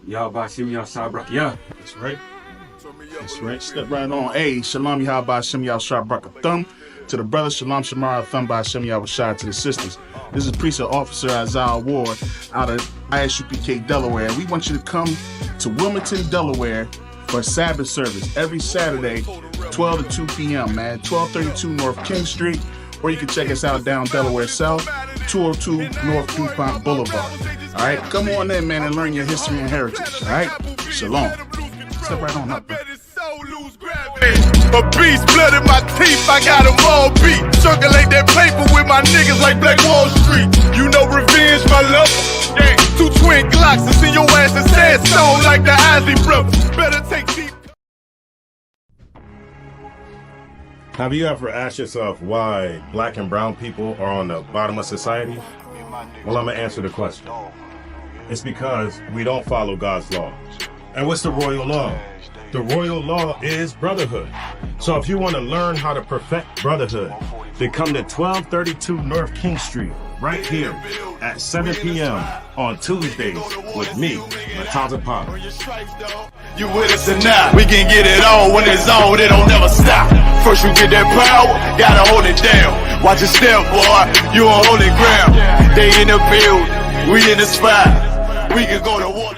Yahbashim Yashabrak. That's right. That's right. Step right on. Hey, Shalom Yahbashim Yashabrak Thumb. To the brothers, Shalom Shamara Thumb by Hashem Yahushua. To the sisters, this is Precinct Officer Isaiah Ward out of ISUPK, Delaware. We want you to come to Wilmington, Delaware for Sabbath service every Saturday, 12 to 2 p.m., man. 1232 North King Street. Or you can check us out down Delaware South, 202 North DuPont Boulevard. All right? Come on in, man, and learn your history and heritage. All right? Shalom. Step right on up, bro. A beast, blood in my teeth, I got them all beat. Circulate that paper with my niggas like Black Wall Street. You know revenge, my love. Yeah. 2 twin Glocks, and see your ass in sandstone like the Isley brothers. Better take deep. Have you ever asked yourself why black and brown people are on the bottom of society? Well, I'm gonna answer the question. It's because we don't follow God's law. And what's the royal law? The royal law is brotherhood. So if you want to learn how to perfect brotherhood, then come to 1232 North King Street, right here at 7 p.m. on Tuesdays with me, Mataza Pop. You with us or not? We can get it on when it's on, it don't never stop. First you get that power, gotta hold it down. Watch your step, boy, you on holy ground. They in the build, we in the spot. We can go to war.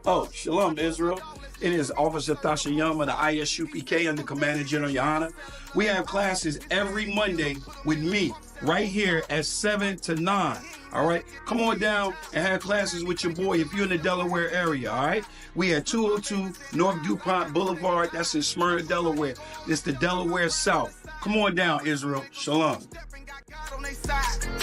Oh, Shalom, Israel. It is Officer Tasha Yama, the ISUPK, under Commander General Yohana. We have classes every Monday with me right here at 7 to 9. All right? Come on down and have classes with your boy if you're in the Delaware area. All right? We at 202 North DuPont Boulevard. That's in Smyrna, Delaware. It's the Delaware South. Come on down, Israel. Shalom.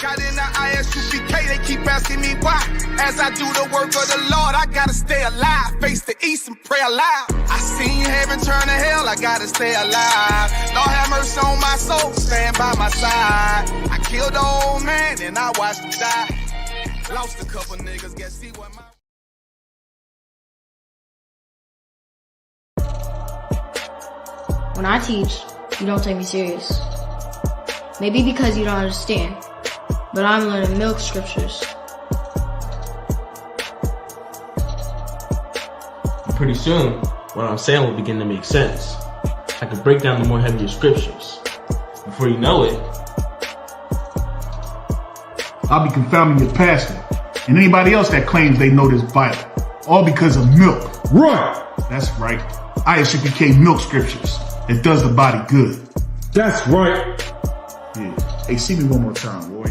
Got in the ISUPK, they keep asking me why. As I do the work of the Lord, I gotta stay alive. Face the east and pray aloud. I seen heaven turn to hell, I gotta stay alive. Lord have mercy on my soul, stand by my side. I killed the old man and I watched him die. Lost a couple niggas, guess see what my... When I teach, you don't take me serious. Maybe because you don't understand, but I'm learning milk scriptures. Pretty soon, what I'm saying will begin to make sense. I can break down the more heavier scriptures. Before you know it, I'll be confounding your pastor and anybody else that claims they know this Bible. All because of milk. Right. That's right. ISUPK milk scriptures. It does the body good. That's right. Yeah. Hey, see me one more time, boy.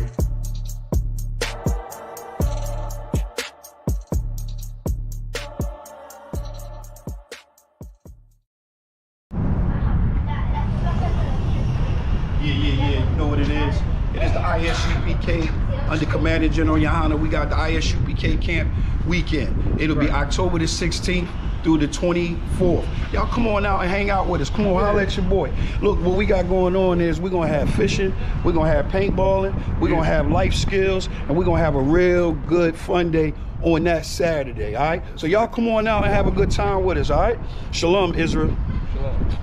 Yeah. You know what it is? It is the ISUPK under Commander General Yohana. We got the ISUPK camp weekend. It'll be October the 16th through the 24th. Y'all come on out and hang out with us. Come on, holler at your boy. Look, what we got going on is we're gonna have fishing, we're gonna have paintballing, we're gonna have life skills, and we're gonna have a real good fun day on that Saturday, all right? So y'all come on out and have a good time with us, all right? Shalom, Israel. Shalom.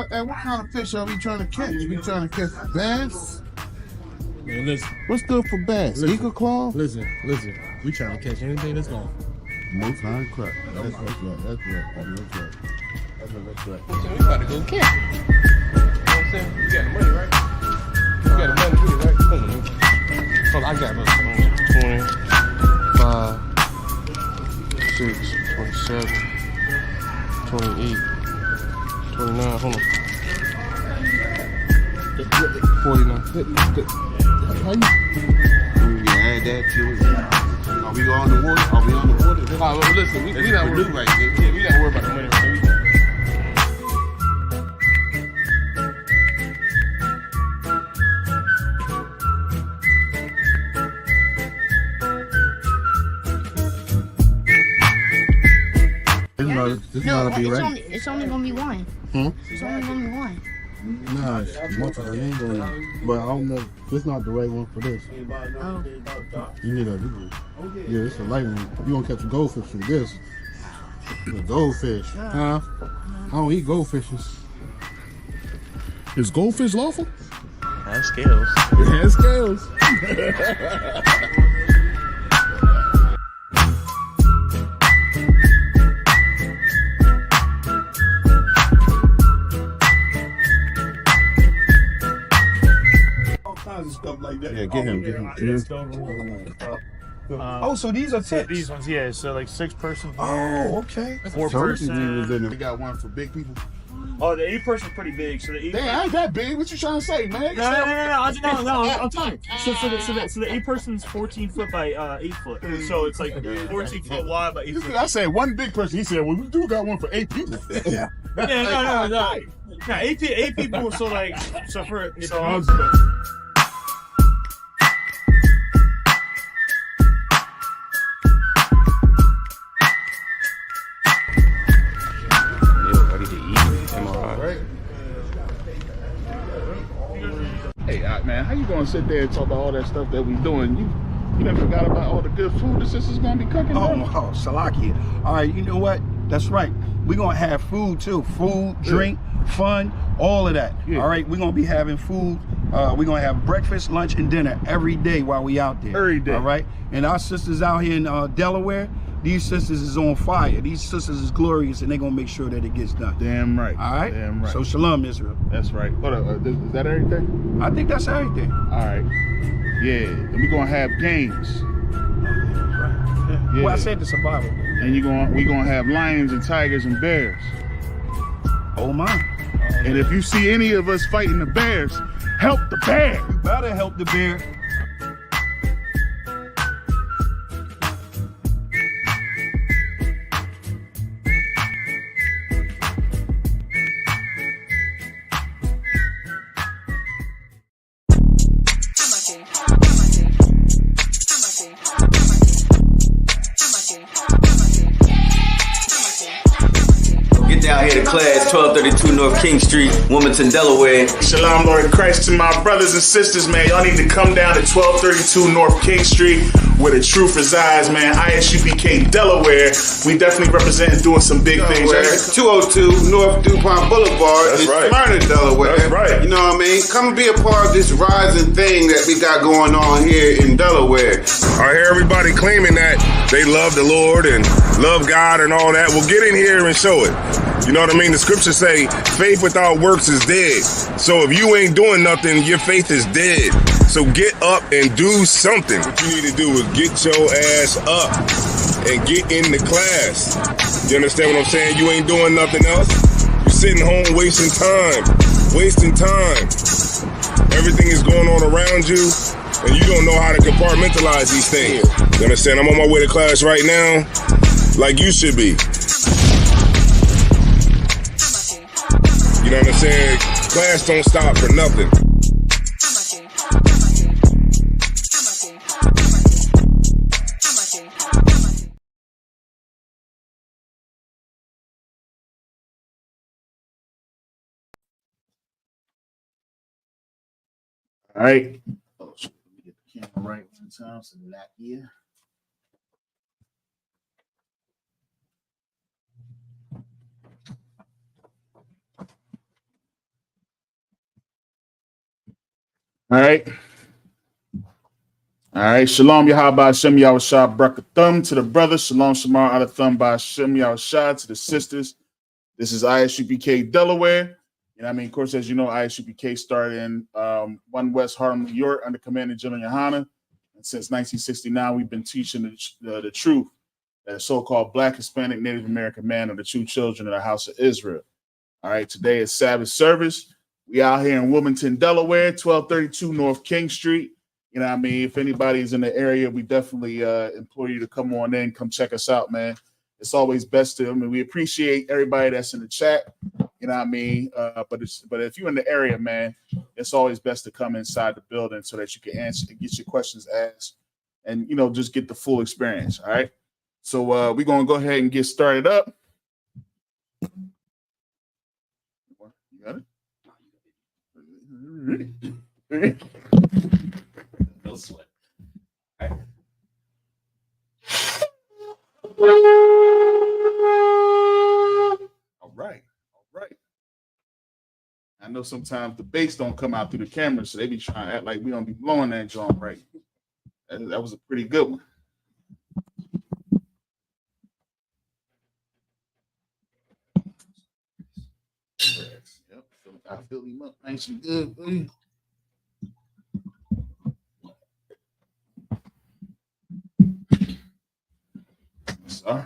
And what kind of fish are we trying to catch? We trying to catch bass? Man, listen. What's good for bass? Eagle claw? Listen. We trying to catch anything that's gone. No kind of crap. That's right. That's right. So we about to go camp. You know what I'm saying? You got the money, right? You got the money to it, right? Hold on, I got it. 25, 6, 27. 28, 29, hold on. 49. How you? We add that to it. Are we on the water? Well, listen, we not worried right there. We not worried about the money right now. It's only gonna be one. It's only gonna be one. Nah, multi ain't gonna. But I don't know. This not the right one for this. Oh. You need a. Yeah, it's a light one. You gonna catch a goldfish for this. A goldfish, huh? I don't eat goldfishes. Is goldfish lawful? Has scales. It has scales. All kinds of stuff like that. Yeah, get him. Oh, so these are tips. These ones, yeah. So like 6-person. Oh, okay. 4-person. They got one for big people. Oh, the 8-person's pretty big. So the 8. Damn, I ain't that big. What you trying to say, man? No. I'm telling you. So the 8-person's 14 foot by 8 foot. So it's like 14 foot wide by 8 foot. I said one big person. He said, "Well, we do got one for 8 people." Yeah, no. 8 people. So like, so for Hey, man, how you gonna sit there and talk about all that stuff that we doing? You done forgot about all the good food the sister's gonna be cooking. Oh, Salakia. All right, you know what? That's right. We're gonna have food too. Food, drink, fun, all of that. Yeah. All right, we're gonna be having food. We're gonna have breakfast, lunch, and dinner every day while we out there. Every day. All right. And our sisters out here in Delaware, these sisters is on fire. These sisters is glorious, and they're gonna make sure that it gets done. Damn right. All right. Damn right. So shalom, Israel. That's right. Hold up. Is that everything? I think that's everything. All right. Yeah. And we're gonna have games. Yeah. Well, I said the survival. And we gonna have lions and tigers and bears. Oh my. And if you see any of us fighting the bears, help the bear. You better help the bear. Get down here to class, 1232 North King Street, Wilmington, Delaware. Shalom, Lord in Christ, to my brothers and sisters, man. Y'all need to come down to 1232 North King Street, where the truth resides, man. ISUPK Delaware. We definitely representing doing some big things. 202 North DuPont Boulevard in Smyrna, Delaware. That's right. You know what I mean? Come and be a part of this rising thing that we got going on here in Delaware. I hear everybody claiming that they love the Lord and love God and all that. Well, get in here and show it. You know what I mean? The scriptures say faith without works is dead. So if you ain't doing nothing, your faith is dead. So get up and do something. What you need to do is get your ass up and get in the class. You understand what I'm saying? You ain't doing nothing else. You're sitting home wasting time. Everything is going on around you, and you don't know how to compartmentalize these things. You understand? I'm on my way to class right now, like you should be. You know what I'm saying? Class don't stop for nothing. All right. Oh, shit. Let me get the camera right one time so that here. All right. All right. Shalom Yahaba Shem Yahushua Brakathum to the brothers. Shalom Shamar Adathum by Shem Yahushua to the sisters. This is ISUPK Delaware. You know what I mean? Of course, as you know, ISUPK started in 1 West Harlem, New York under Commander General Yohana. And since 1969, we've been teaching the truth that a so-called Black, Hispanic, Native American man are the true children of the house of Israel. All right. Today is Sabbath Service. We out here in Wilmington, Delaware, 1232 North King Street. You know what I mean? If anybody's in the area, we definitely implore you to come on in, come check us out, man. It's always best to, I mean, we appreciate everybody that's in the chat, you know what I mean? But if you're in the area, man, it's always best to come inside the building so that you can answer and get your questions asked and, you know, just get the full experience, all right? So we're going to go ahead and get started up. You got it? No sweat. All right. I know sometimes the bass don't come out through the camera, so they be trying to act like we don't be blowing that joint right. That was a pretty good one. Yep, I feel him up nice and good. Boy. Sorry.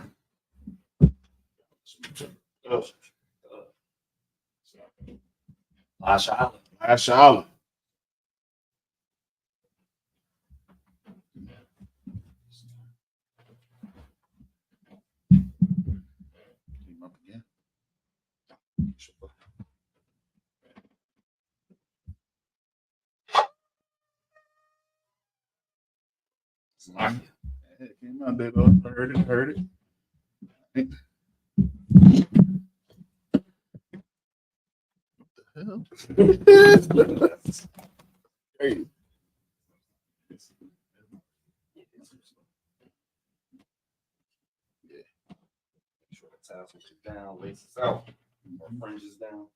Mashallah. Came up again. It came out there though. Heard it. What the hell? Hey. Switches down, laces out, more fringes down.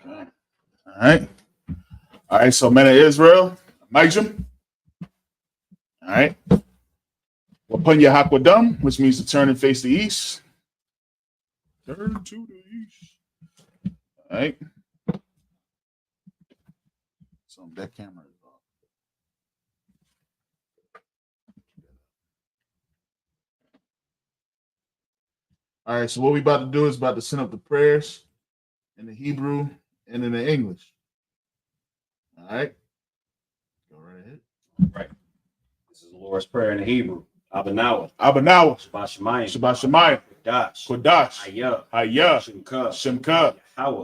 All right. So, men of Israel, Majum. All right. Wapunya Hakwadam, which means to turn and face the east. Turn to the east. All right. So that camera is off. All right, so what we about to do is about to send up the prayers in the Hebrew and in the English. All right. Go right ahead. Right. This is the Lord's Prayer in the Hebrew. Abanawa. Shabbat Shemayim. Kodash. Hayah. Shemka.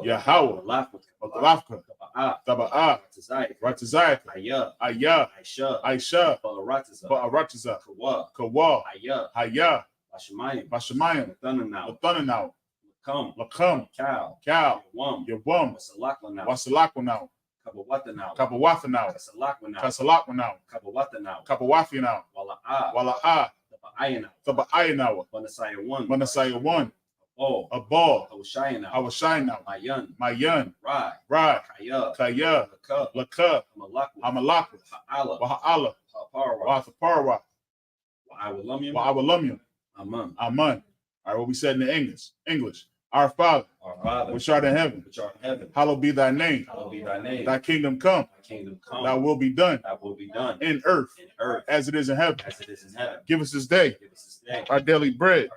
Yahweh. Malafka. Taba'ah. Ratazayah. Ayah. Aisha. Ba'aratiza. Kawa. Hayah. Bashamayim. Lathananaw. Lakam. Cal. Yawam. Wasalakwanau. Kabawathanau. Kasalakwanau. Kabawathanau. Wala'ah. Thaba'ayanawa. Manasaya 1. Abal. Awashayanau. Mayan. Rai. Kaya. Laka. Amalakwa. Waha'ala. Wahaparwa. Wa'awalumyam. Aman. All right, what we said in the English. Our Father, which art in heaven, hallowed be thy name. Thy kingdom come. Thy will be done. In earth, as it is in heaven. Give us this day our daily bread,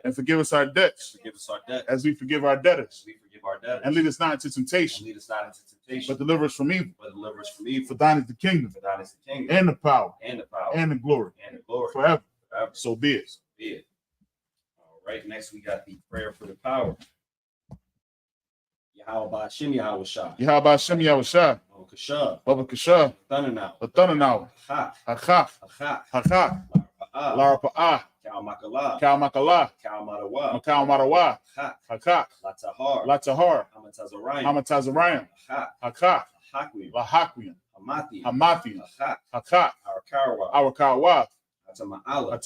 and forgive us our debts, as we forgive our debtors. And lead us not into temptation, but deliver us from evil. For thine is the kingdom, and the power, and the glory, forever. So be it. All right, next we got the prayer for the power. Yahweh Shem Yahweh Shah. Baba Kasha. Lathananaw. Hakak. Larapa'ah. Kal Makala. Makal Marawa. Hakak. Latahar. Hamatazarayim. Hakak. Lahakwian. Hamathian. Hakak. Our Kawa. Atama Allah.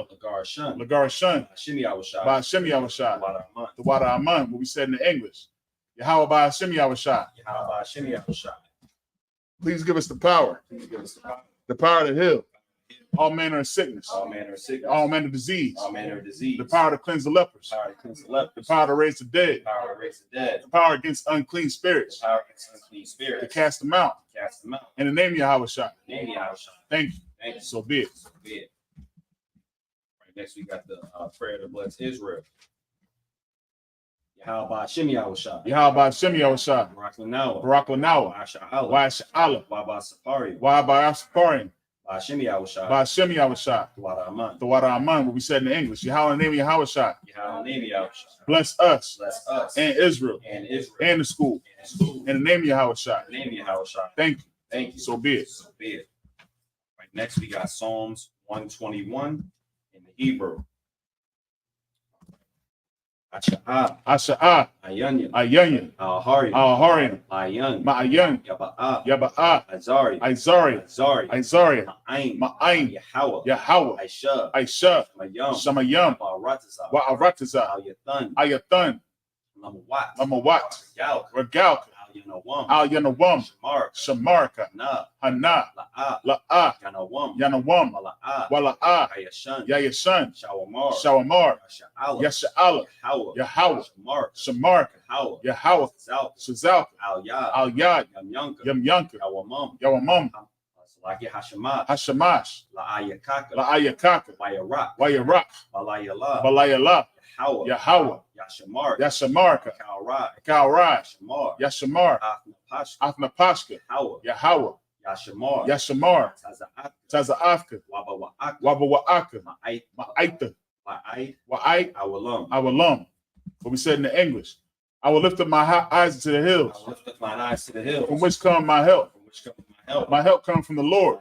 Lagarashun. Ba'ashem Yahushua. The water Aman, what we said in the English. Yahweh Ba'ashem Yahushua. Please give us the power. The power to heal. All manner of sickness. All manner of disease. The power to cleanse the lepers. The power to raise the dead. The power against unclean spirits. To cast them out. In the name of Yahushua. Thank you. So be it. Right, next we got the prayer to bless Israel. Yahweh Shem Yahushua. Barak Lanawa. Wa'asha'ala. Wa'aba'asaparim. Ba'ashem Yahushua. The water Aman, what we said in the English. Yahweh in the name of Yahushua. Bless us. And Israel. And the school. In the name of Yahushua. Thank you. So be it. Right, next we got Psalms 121 in the Hebrew. Asha'a, Ayanyan, Al-Harian, Ma'ayan, Yaba'a, Izari, Ma'ain, Yahweh, Aisha, Shamayam, Wa'arataza, Ayathan, Lamawat, Regalka, Al-Yanawam, Shamarka, Hana, La'a, Yanawam, Wala'a, Yayashan, Shawamar, Yasha'ala, Yahweh, Shamarka, Yahweh, Shazalka, Al-Yad, Yamyanka, Yawamam, Hashamash, La'ayakaka, Wayarak, Balayala, Yahweh, Yashamarka, Kalraj, Yashamar, Athnapashka, Yahweh, Yashamar, Taza'afka, Wabawa'aka, Ma'aita, Wa'ait, Awalum. What we said in the English. I will lift up my eyes to the hills. From which come my help. My help comes from the Lord,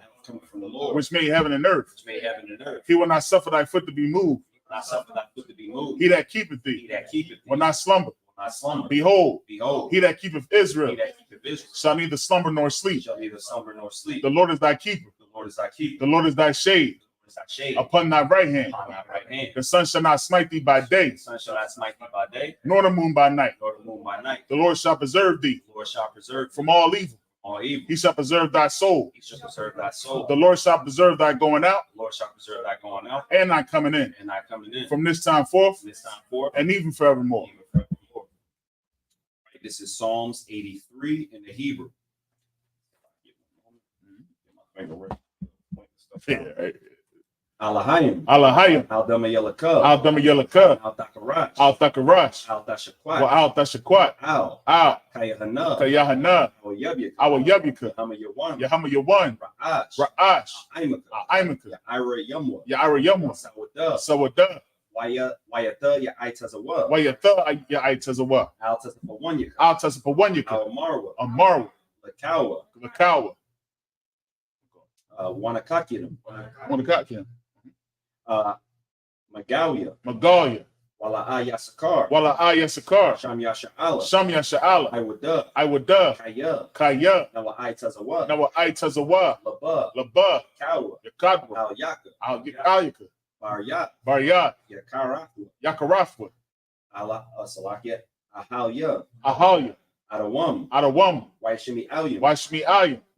which made heaven and earth. He will not suffer thy foot to be moved. He that keepeth thee will not slumber. Behold, he that keepeth Israel shall neither slumber nor sleep. The Lord is thy keeper. The Lord is thy shade upon thy right hand. The sun shall not smite thee by day, nor the moon by night. The Lord shall preserve thee from all evil. He shall preserve thy soul. The Lord shall preserve thy going out and thy coming in from this time forth and even forevermore. This is Psalms 83 in the Hebrew. Alahayim, Aldama Yelaka, Al Thakarash, Al Tashakwat, Al Kayahana, Our Yabika, Yahama Yawan, Ra'ash, Aimaka, Yaira Yamwa, Sawada, Wayata Yaitazawa, Al Tasapawanyaka, Amarwa, Lakawa, Wanakakian, Magalia, Wala Yasakar, Sham Yasha'ala, I would Kaya, Nawa Aitazawa, Laba, Yakadwa, Al Yakayaka, Baryat, Yakarafwa, Salakia, Ahalia, Adawam, Waishmi Ayu,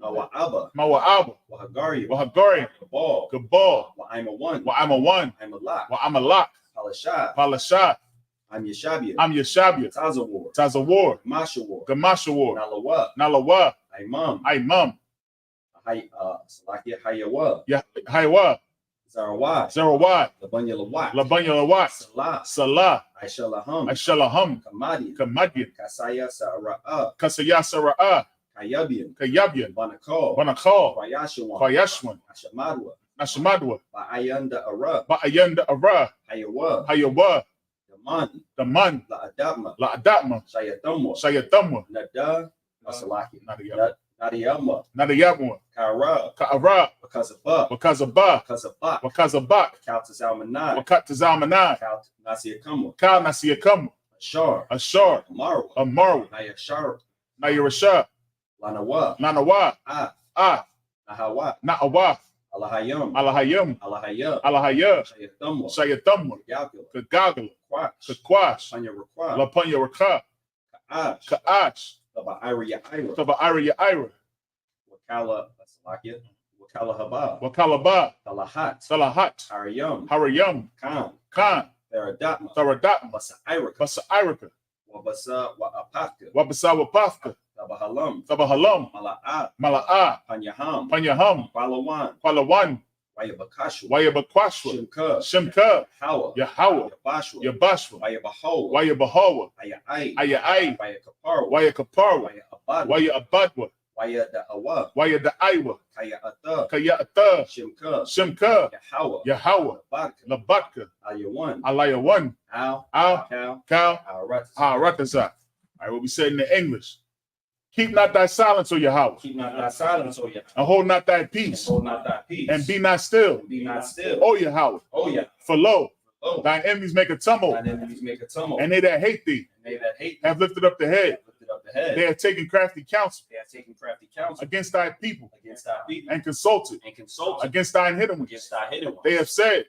Mawa Wahagari, Gabal, I'm a one, I'm a lock, Palashat, I'm Yeshabia, Tazawar, Gamashawar, Nalawa, Imam, Haywa, Zarawat, Labanya Lawat, Salah, Aishalaham, Kamadian, Kasaya Sara'a, Kayabian, Banakal, Kwayashwan, Nashamadwa, Ba'ayanda Ara, Hayawa, the Man, La Adatma, Shayatamwa, Nadiyamwa, Ka'ara, because of Ba, Wakatazalmanai, Kal Nasiyakam, Ashar, Amaru, Nayarasha, Nanawa, Na'awa, Alahayam, Shayatamwa, Kagagala, Kakwash, Lapanya Raka, Ka'ach, Taba Ira, Wakalaba, Salahat, Harayam, Khan, Tharadam, Basa Irika, Wabasa Wapafka, Tabahalam, Mala'a, Panyaham, Palawan, Wayabakwashwa, Shimka, Yahweh, Yabashwa, Wayabahawa, Ayai, Wayakaparwa, Wayabadwa, Waya Da'aiwa, Kaya'ata, Shimka, Yahweh, Labatka, Alayawan, Al, Kal, Harataza. All right, what we said in the English. Keep not thy silence, O Yahweh. And hold not thy peace. And be not still. O Yahweh. For lo, Thine enemies make a tumult. Thine enemies make a tumult. And they that hate thee And they that hate have lifted up the head. They have taken crafty counsel They have taken crafty counsel against thy people against thy people and consulted against thine hidden ones. against thy hidden ones. They have said,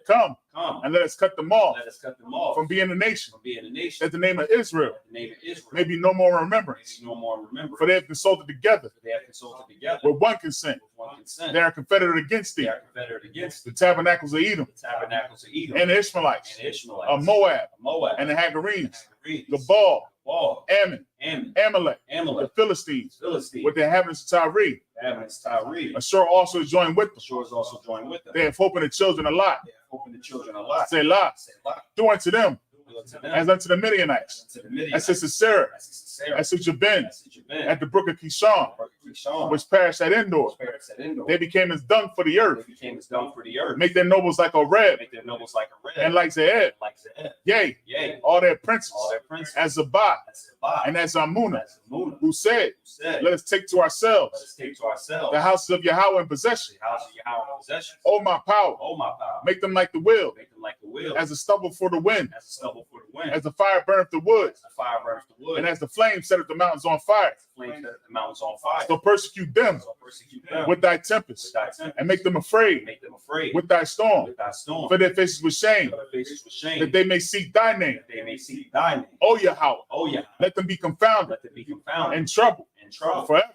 Come Come and let us cut them off let us cut them off from being a nation, from being a nation. that the name of Israel The name of Israel may be no more remembrance. no more remember. For they have consulted together They have consulted together with one consent. with one consent. They are confederate against They thee, are confederate against the tabernacles of Edom, the tabernacles of Edom and the Ishmaelites, and the Ishmaelites, of Moab, Moab, and the Hagarenes, Hagarenes, Gabal, Baal, Ammon, Ammon, Amalek, the Amalek, Philistines, Philistines, with the inhabitants of Tyre. Ammonites, Tyre. Ashur also is joined with them. Ashur is also joined with them. They have hope in the children a lot. They have hope in the children a lot. Say lot. Selah. Do unto them Do unto them as unto the Midianites. to the Midianites, As to Sarah, as to Sarah, as to Jabin, as to Jabin, at the brook of Kishon, Kishon, which perished at Endor. Parents at Endor. They became as dung for the They earth. became as dung for the earth. Make their nobles like a red, Make their nobles like a red, and like Zeed. like Zeb. Yea, Yea, all their princes, all their princes, as Zabah, as Zabah, and as Amunah, as Amunah, who said, who said, Let us take to let ourselves us take to ourselves the houses of Yahweh in possession. the house of Yahweh in possession. Oh, my power, Oh, my power. make them like the wheel, Make them like the wheel, as a stubble for the wind, as a stubble for the wind, as the fire burneth the wood, as the fire burns the wood, and as the flame setteth the mountains on fire. as the flame set the mountains on fire. So persecute them So persecute them with thy with tempest, thy tempest, and make them afraid make them afraid with thy storm, with thy storm, for their faces with shame, for their faces with shame, that they may seek thy name. that they may see thy name. O Yahweh, Oh, yeah. let them be confounded Let them be confounded and troubled and trouble forever.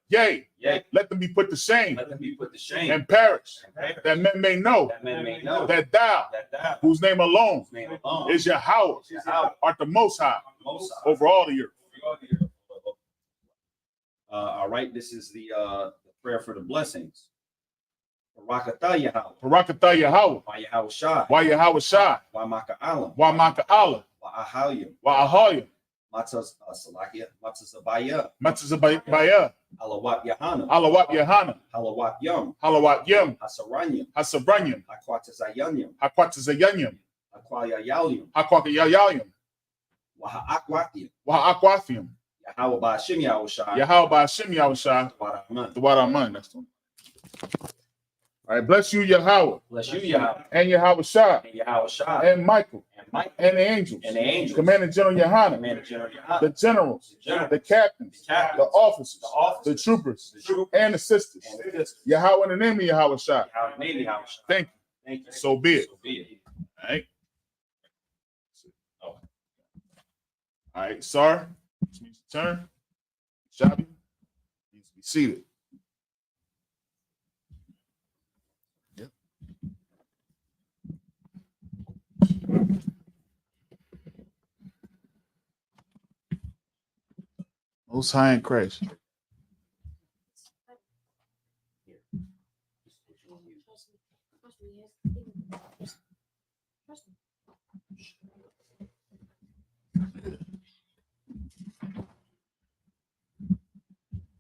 Yea, Yea, let them be put to shame let them be put to shame and perish, and perish, that men may know that men may know that thou, that thou, whose name alone whose name alone is Yahweh, is Yahweh, art the most high Most High, over all the earth. over the earth. All right, this is the prayer for the blessings. Barakatah Yahweh, Barakatah Yahweh, Wa Yahweh Shai, Wa Yahweh Shai, Wa Maka Alam, Wa Maka Allah, Wa Ahalyim, Wa Ahaya, Matzah Salakia, Matzah Zabaya, Matzah Alawat Yahana, Alawat Yahana, Halawat Yom, Halawat Yem, Hasaranyim, Hasabranyam, Akwata Zayanyim, Hakwata Zayanyam, Akwaya Yalyim, Hakwaka Yayayam, Waha Akwatim, Wa Akwathium, Yahweh Bashim Yahweh Shai, Yahweh Ba'ashem Yahweh Shai, Waraman. the Waraman. That's the one. All right, bless you, Yahweh, Bless you, Yahweh, and Yahweh Shai, and Yahweh Shai, and Michael, and Mike, and the angels, and the angels, Commanding General Yohanan, Commander General Yahweh, the generals, the generals, the captains, the captains, the officers, the officers, the troopers, the troopers, and the sisters. and the sisters. Yahweh in the name of Yahweh Shai. Yahweh, name Yahweh Shai. Thank you. Thank you. So be it. So be it. All right. All right, sir. This means your turn. Shabby needs to be seated. Yep. Most high in Christ.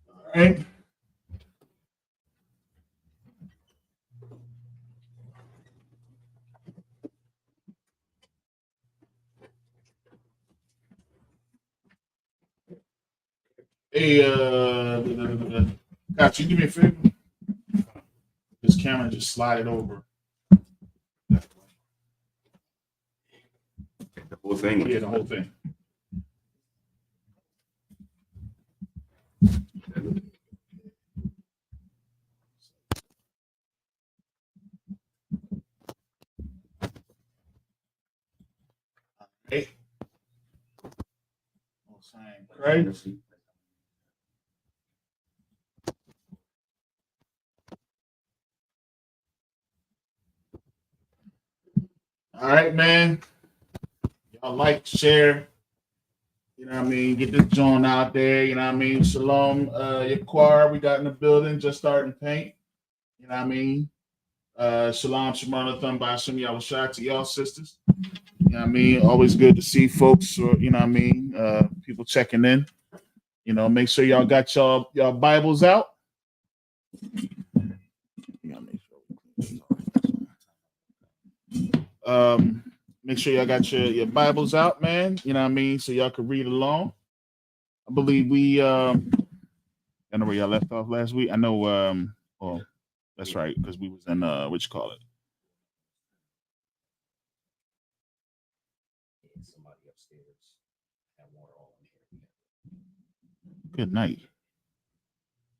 All right. Hey, got you. Do me a favor. This camera just slide it over. The whole thing. Yeah, the whole thing. Hey. Right. All right, man. Y'all like, share. You know what I mean? Get this joint out there. You know what I mean? Shalom, your choir we got in the building, just starting to paint. You know what I mean? Shalom, Shemar Thumb by Hashem Yahweh Shai to y'all sisters. You know what I mean? Always good to see folks, or you know what I mean? People checking in. You know, make sure y'all got y'all Bibles out. Make sure y'all got your Bibles out, man. You know what I mean? So y'all can read along. I believe we I know where y'all left off last week. I know well, that's right, because we was in what you call it? Good night.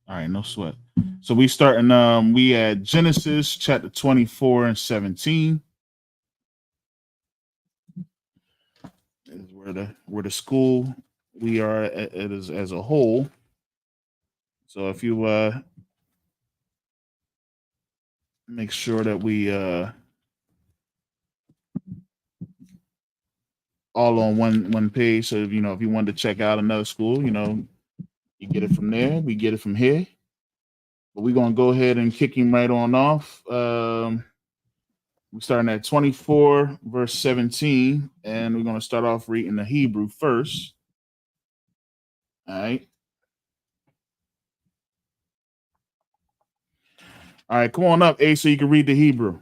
All right, no sweat. So we starting. We at Genesis chapter 24 and 17. Is where the school we are at, as a whole. So if you make sure that we all on one page. So if you wanted to check out another school, you get it from there. We get it from here. But we're gonna go ahead and kick him right on off. We're starting at 24, verse 17, and we're gonna start off reading the Hebrew first. All right. All right, come on up, A, so you can read the Hebrew.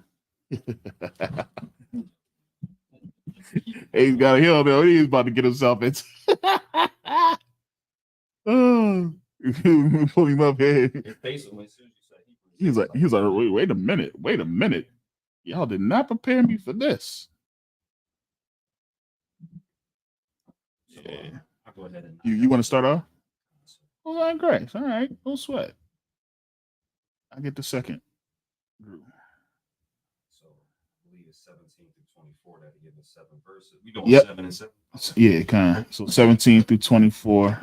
A's got a hill there. He's about to get himself into. Pull him up here. He's like, wait a minute. Y'all did not prepare me for this. Yeah. I'll go ahead and You want to start off? All right, great. All right, no sweat. I get the second. So I believe it's 17 through 24 that give us 7 verses. We doing 7 and 7. Yeah, kind of. So 17 through 24. All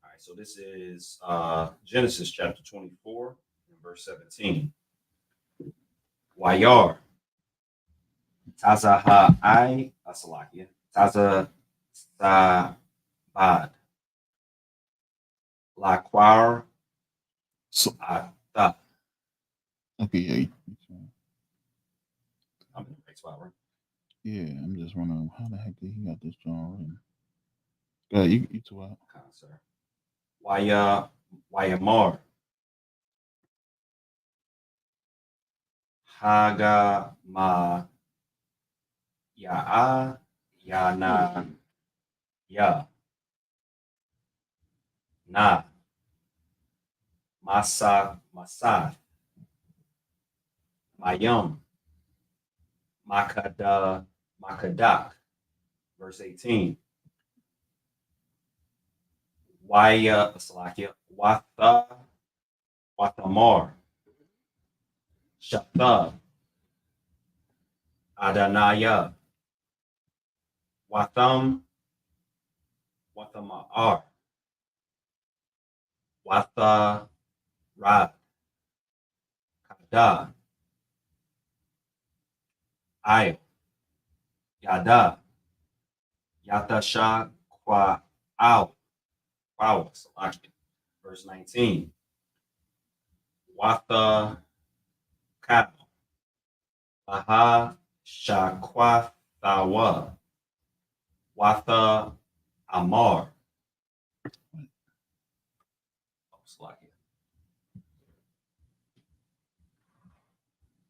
right, so this is Genesis chapter 24 and verse 17. Wayar. Taza ha'ai asalakia. Taza sabad. Laquar. Ata. Okay, yeah. I'm in the right spot, right? Yeah, I'm just wondering how the heck did he got this drawing? Go ahead, you two out. Okay, sir. Wayamar. Haga ma ya'a yana ya na masa mayum makadak. Verse 18. Wathamar. Shatha. Adanaya. Wathamar. Watharad. Kada. Ayo. Yada. Yatasha kwa out. Wow. Verse 19. Watha Kal. Aha Shakwa Thawa. Watha Amar.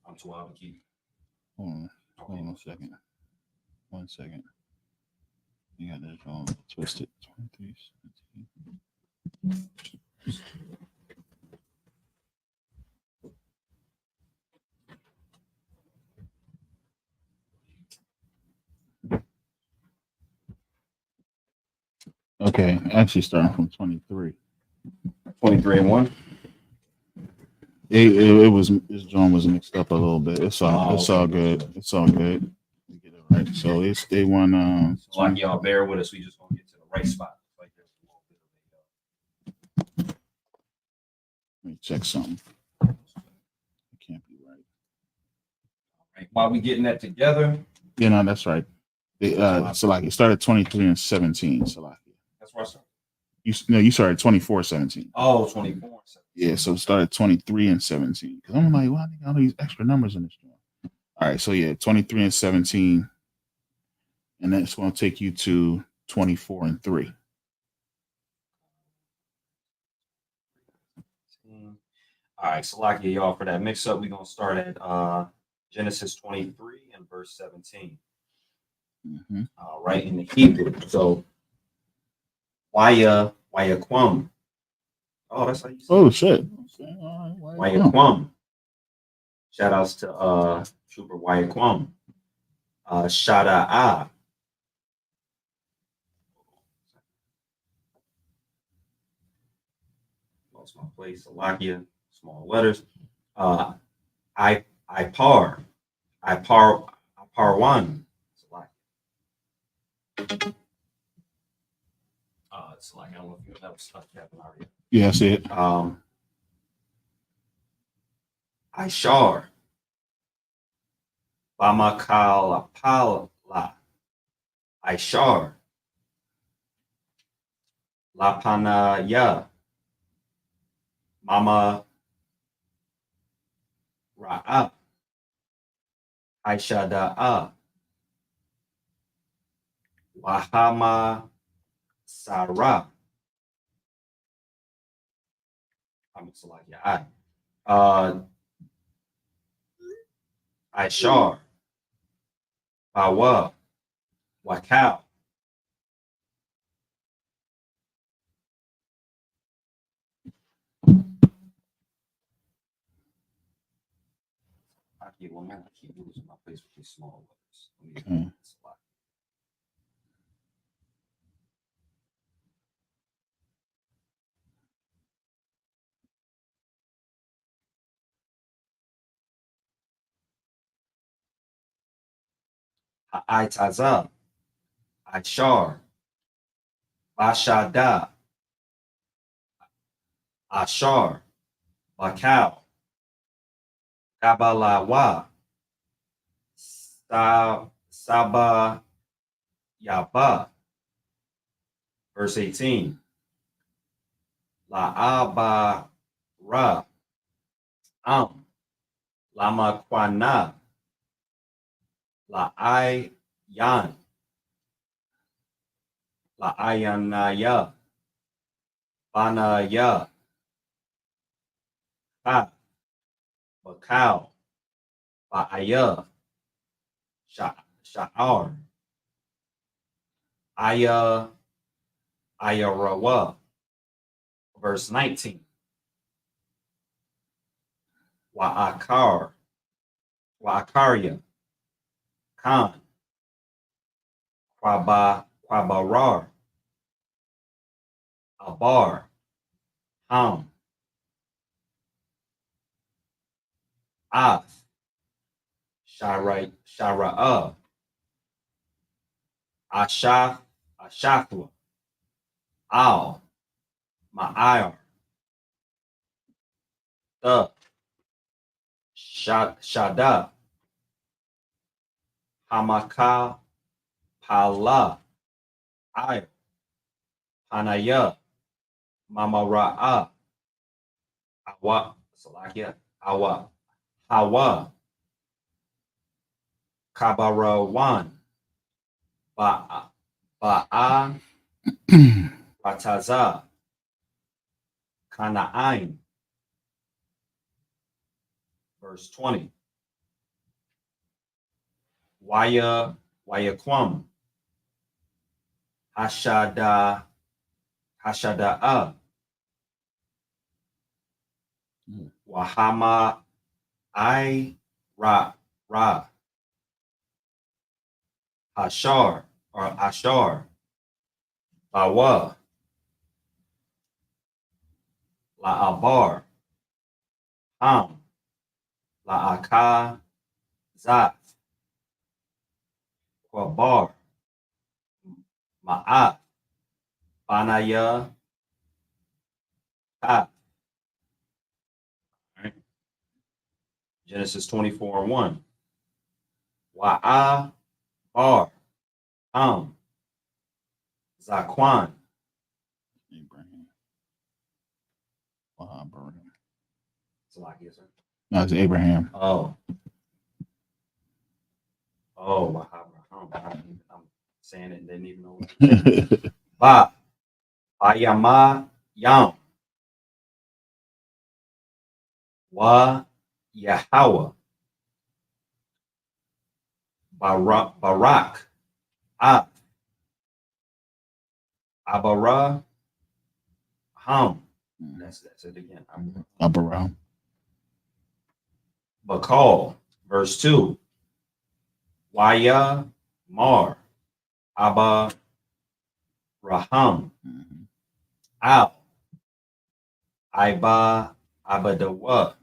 I'm too out to keep. Hold on a second. 1 second. You got this wrong. Twisted. 23, 17. Okay, actually starting from 23. 23 and 1. It was his drawing was mixed up a little bit. It's all good. It's all good. We get it right. So it's day one. So like y'all bear with us. We just gonna get to the right spot. Like there's a little bit of Let me check something. It can't be right. right. While we getting that together. Yeah, no, that's right. So like it started 23 and 17. So like That's where I started. You started 24, 17. Oh, 24. Yeah, so it started 23 and 17. Because I'm like, why they got all these extra numbers in this drawing? All right, so yeah, 23 and 17. And then it's going to take you to 24 and 3. All right, so like y'all for that mix up, we're going to start at Genesis 23 and verse 17. Mm-hmm. All right, in the Hebrew. So, Wayaquam. Oh, that's how you say it. Oh, shit. Wayaquam. Shout outs to Trooper Wayaquam. Shada'a. lost my place. Salakia, small letters. I par one. It's like I don't know if you that was stuff happened already. Yeah, I see it. I shar. Bamakal pala. I shar. La panaya. Mama ra'a. I shada'a. Wahama Sarah. I'm Salakia. I shar. Bawa. Wakal. I keep one minute. I keep losing my place with these small letters. I taza. I shar. Bashada. Ashar. Bakal. Kabalawa. Saba Yaba. Verse 18. La Ra. Lama Kwana. La Yan. La Ayanaya. Banaya. Ha. Bakal. Ba'aya. Sha'ar. Ayarawa. Verse 19. Wa'akaria. Khan. Kwabarar. Abar. Ham. Af. Shara'a. Ashafwa. Al. Ma'ayar. The. Shada. Hamaka. Pala. Ayar. Panaya. Mamara'a. Awa. Salakia. Awa. Hawa. Kabarawan. Ba'a. Bataza. Kana'ain. Verse 20. Wayakwam. Hashada'a. Wahama Ra. Ashar. Bawa. La'abar. Ham. La'aka. Zat. Kwabar. Ma'at. Banaya. Ta. Right. Genesis 24:1. Wa'a bar. Zakwan. Abraham. Salakia, sir. No, it's Abraham. Oh, I'm saying it and didn't even know what. Bayama Yam. Wa Yahweh. Barak. Abara. Ham. That's it again. Abara. Bakal. Verse 2. Waya Mar. Abba Raham. Al. Iba Abadawa.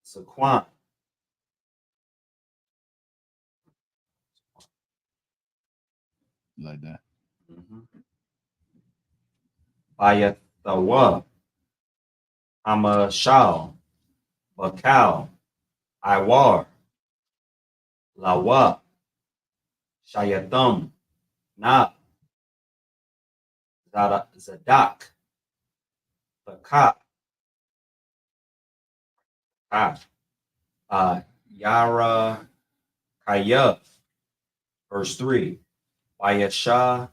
Saquan. Like that. Bayathawa. Amashal. Bakal. Iwar. Lawa. Shayatham. Na. Zadak. Bakat. Yara Kaya. Verse 3. Bayasha.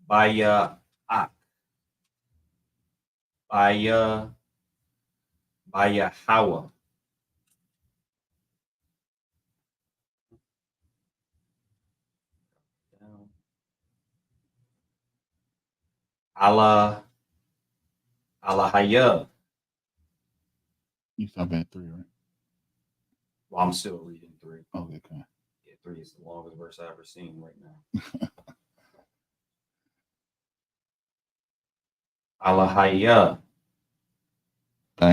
Baya Ak. Baya Hawa. Alahaya. You stop at 3, right? Well, I'm still reading 3. Okay. Yeah, 3 is the longest verse I've ever seen right now. Alahaya. I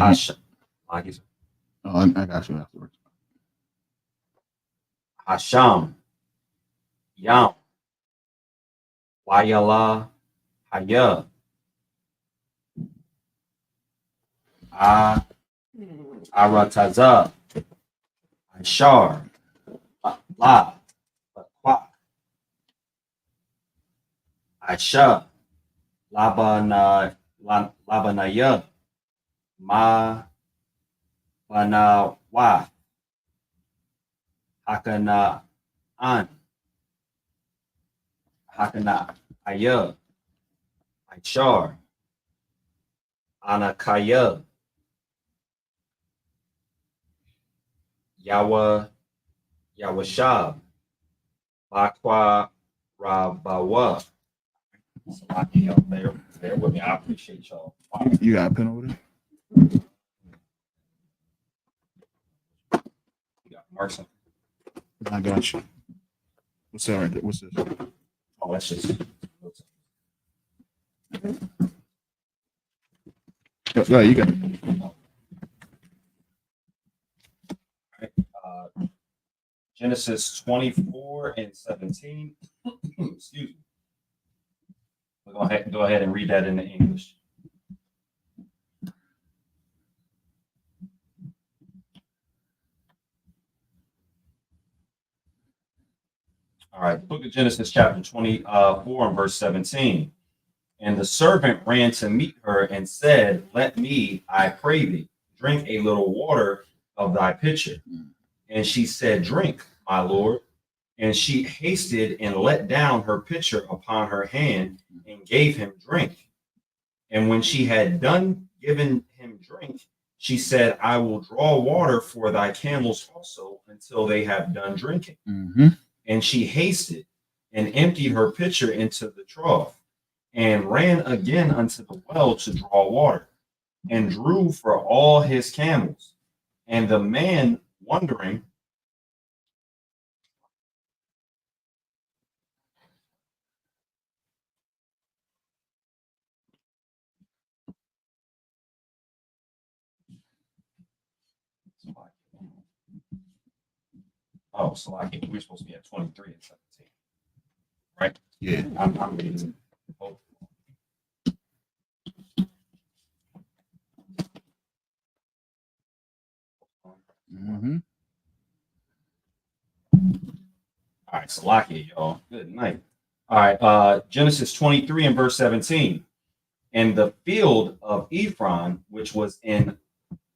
got you afterwards. Hasham. Yam. Wayala. Haya. Arataza. Ashar. La. Kwa. Aisha. Labanaya. Ma. Banawa. Hakana. An. Hakana. Aya. Aishar. Anakaya. Yawashab. Bakwa Rabawa. Bear with me. I appreciate y'all. You got a pen over there? You got marks on. I got you. What's that right there? What's this? Oh, that's just. Yeah, you got it. Genesis 24:17. Excuse me. We're going to go ahead and read that in the English. All right, book of Genesis chapter 24 and verse 17. And the servant ran to meet her and said, let me, I pray thee, drink a little water of thy pitcher. And she said, drink, my lord. And she hasted and let down her pitcher upon her hand and gave him drink. And when she had done giving him drink, she said, I will draw water for thy camels also until they have done drinking. And she hasted and emptied her pitcher into the trough and ran again unto the well to draw water and drew for all his camels. And the man, wondering, oh, so like we're supposed to be at 23 and 17, right? Yeah. I'm reading. Oh. All right, Salakia, y'all. Good night. All right, Genesis 23 and verse 17. And the field of Ephron, which was in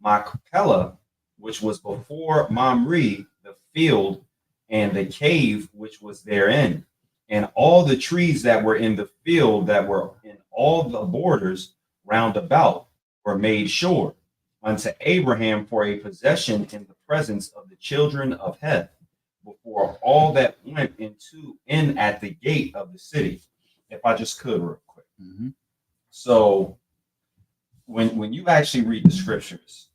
Machpelah, which was before Mamre, the field, and the cave which was therein, and all the trees that were in the field that were in all the borders round about were made sure unto Abraham for a possession in the presence of the children of Heth, before all that went in at the gate of the city. If I just could real quick. So when you actually read the scriptures,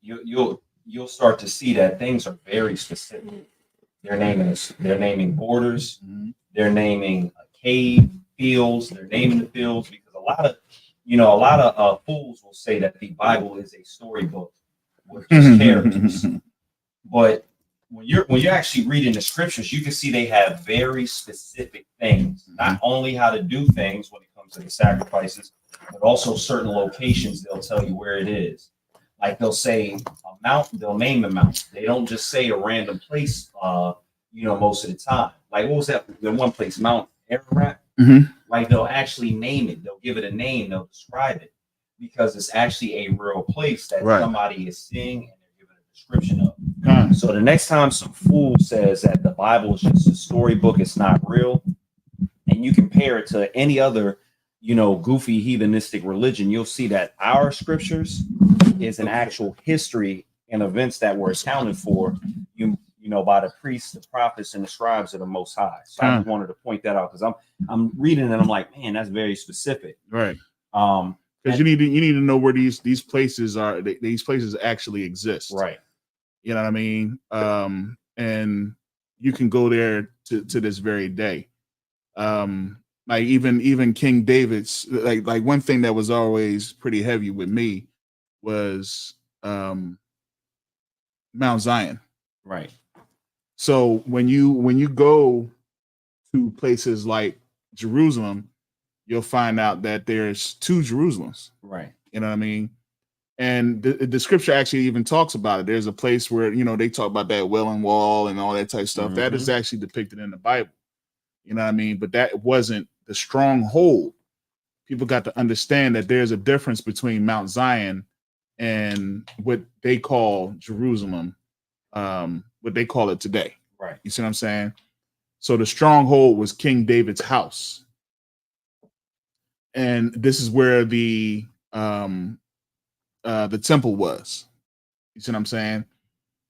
you'll start to see that things are very specific. They're naming borders. They're naming cave fields. They're naming the fields because a lot of fools will say that the Bible is a storybook with just characters. But when you're actually reading the scriptures, you can see they have very specific things, not only how to do things when it comes to the sacrifices, but also certain locations. They'll tell you where it is. Like they'll say a mountain, they'll name the mountain. They don't just say a random place, most of the time. Like what was that? The one place, Mount Ararat. Like they'll actually name it. They'll give it a name. They'll describe it because it's actually a real place that somebody is seeing and they're giving a description of. So the next time some fool says that the Bible is just a storybook, it's not real, and you compare it to any other, goofy heathenistic religion, you'll see that our scriptures is an actual history and events that were accounted for, by the priests, the prophets, and the scribes of the Most High. So I just wanted to point that out because I'm reading it and I'm like, man, that's very specific. Right. Because you need to know where these places are. These places actually exist. Right. You know what I mean? And you can go there to this very day. Like even King David's, like one thing that was always pretty heavy with me was Mount Zion. Right. So when you go to places like Jerusalem, you'll find out that there's two Jerusalems. Right. You know what I mean? And the scripture actually even talks about it. There's a place where, they talk about that Wailing Wall and all that type of stuff. That is actually depicted in the Bible. You know what I mean? But that wasn't the stronghold. People got to understand that there's a difference between Mount Zion and what they call Jerusalem, what they call it today. Right. You see what I'm saying? So the stronghold was King David's house. And this is where the temple was. You see what I'm saying?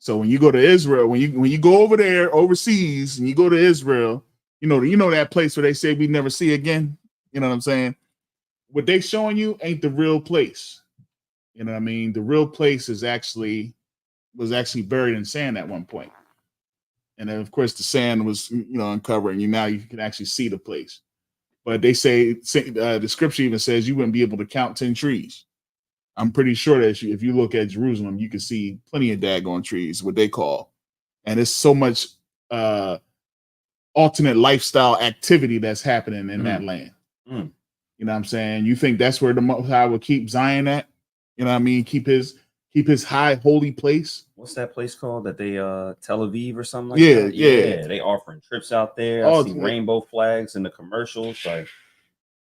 So when you go to Israel, when you go over there overseas and you go to Israel, you know that place where they say we never see again. You know what I'm saying? What they showing you ain't the real place. You know what I mean? The real place was actually buried in sand at one point. And then of course the sand was uncovered, and now you can actually see the place. But they say the scripture even says you wouldn't be able to count 10 trees. I'm pretty sure that if you look at Jerusalem, you can see plenty of daggone trees, what they call. And it's so much alternate lifestyle activity that's happening in that land. You know what I'm saying? You think that's where the Most High would keep Zion at? You know what I mean? Keep his high holy place. What's that place called that they Tel Aviv or something like that? Yeah. They offering trips out there. I see rainbow flags in the commercials. Like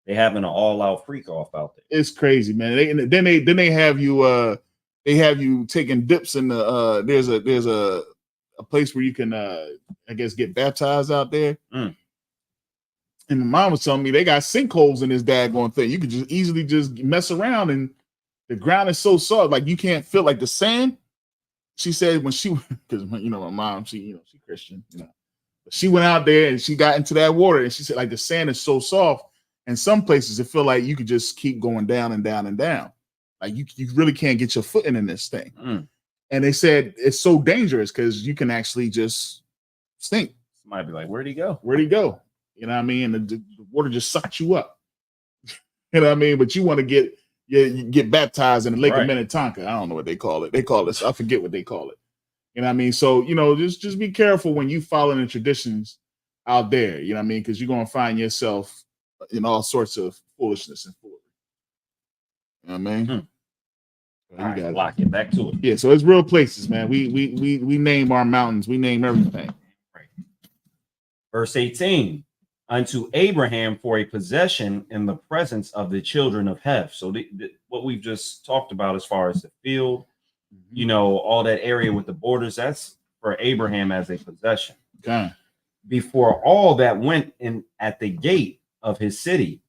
they having an all-out freak off out there. It's crazy, man. Then they have you taking dips in the there's a place where you can I guess get baptized out there. And my mom was telling me they got sinkholes in this daggone thing. You could just easily just mess around, and the ground is so soft, like you can't feel like the sand. She said when she, because my mom, she Christian, but she went out there and she got into that water, and she said like the sand is so soft, and some places it feel like you could just keep going down and down and down, like you really can't get your footing in this thing. And they said it's so dangerous because you can actually just stink. Somebody be like, "Where'd he go? Where'd he go?" You know what I mean? And the water just sucks you up. You know what I mean? But you want to get baptized in the Lake of Minnetonka. I don't know what they call it. They call it, I forget what they call it. You know what I mean? So, just be careful when you follow the traditions out there. You know what I mean? Because you're going to find yourself in all sorts of foolishness and foolery. You know what I mean? All right, lock it back to it. Yeah, so it's real places, man. We name our mountains. We name everything. Right. Verse 18. Unto Abraham for a possession in the presence of the children of Heth. So what we've just talked about as far as the field, all that area with the borders, that's for Abraham as a possession. Okay. Before all that went in at the gate of his city.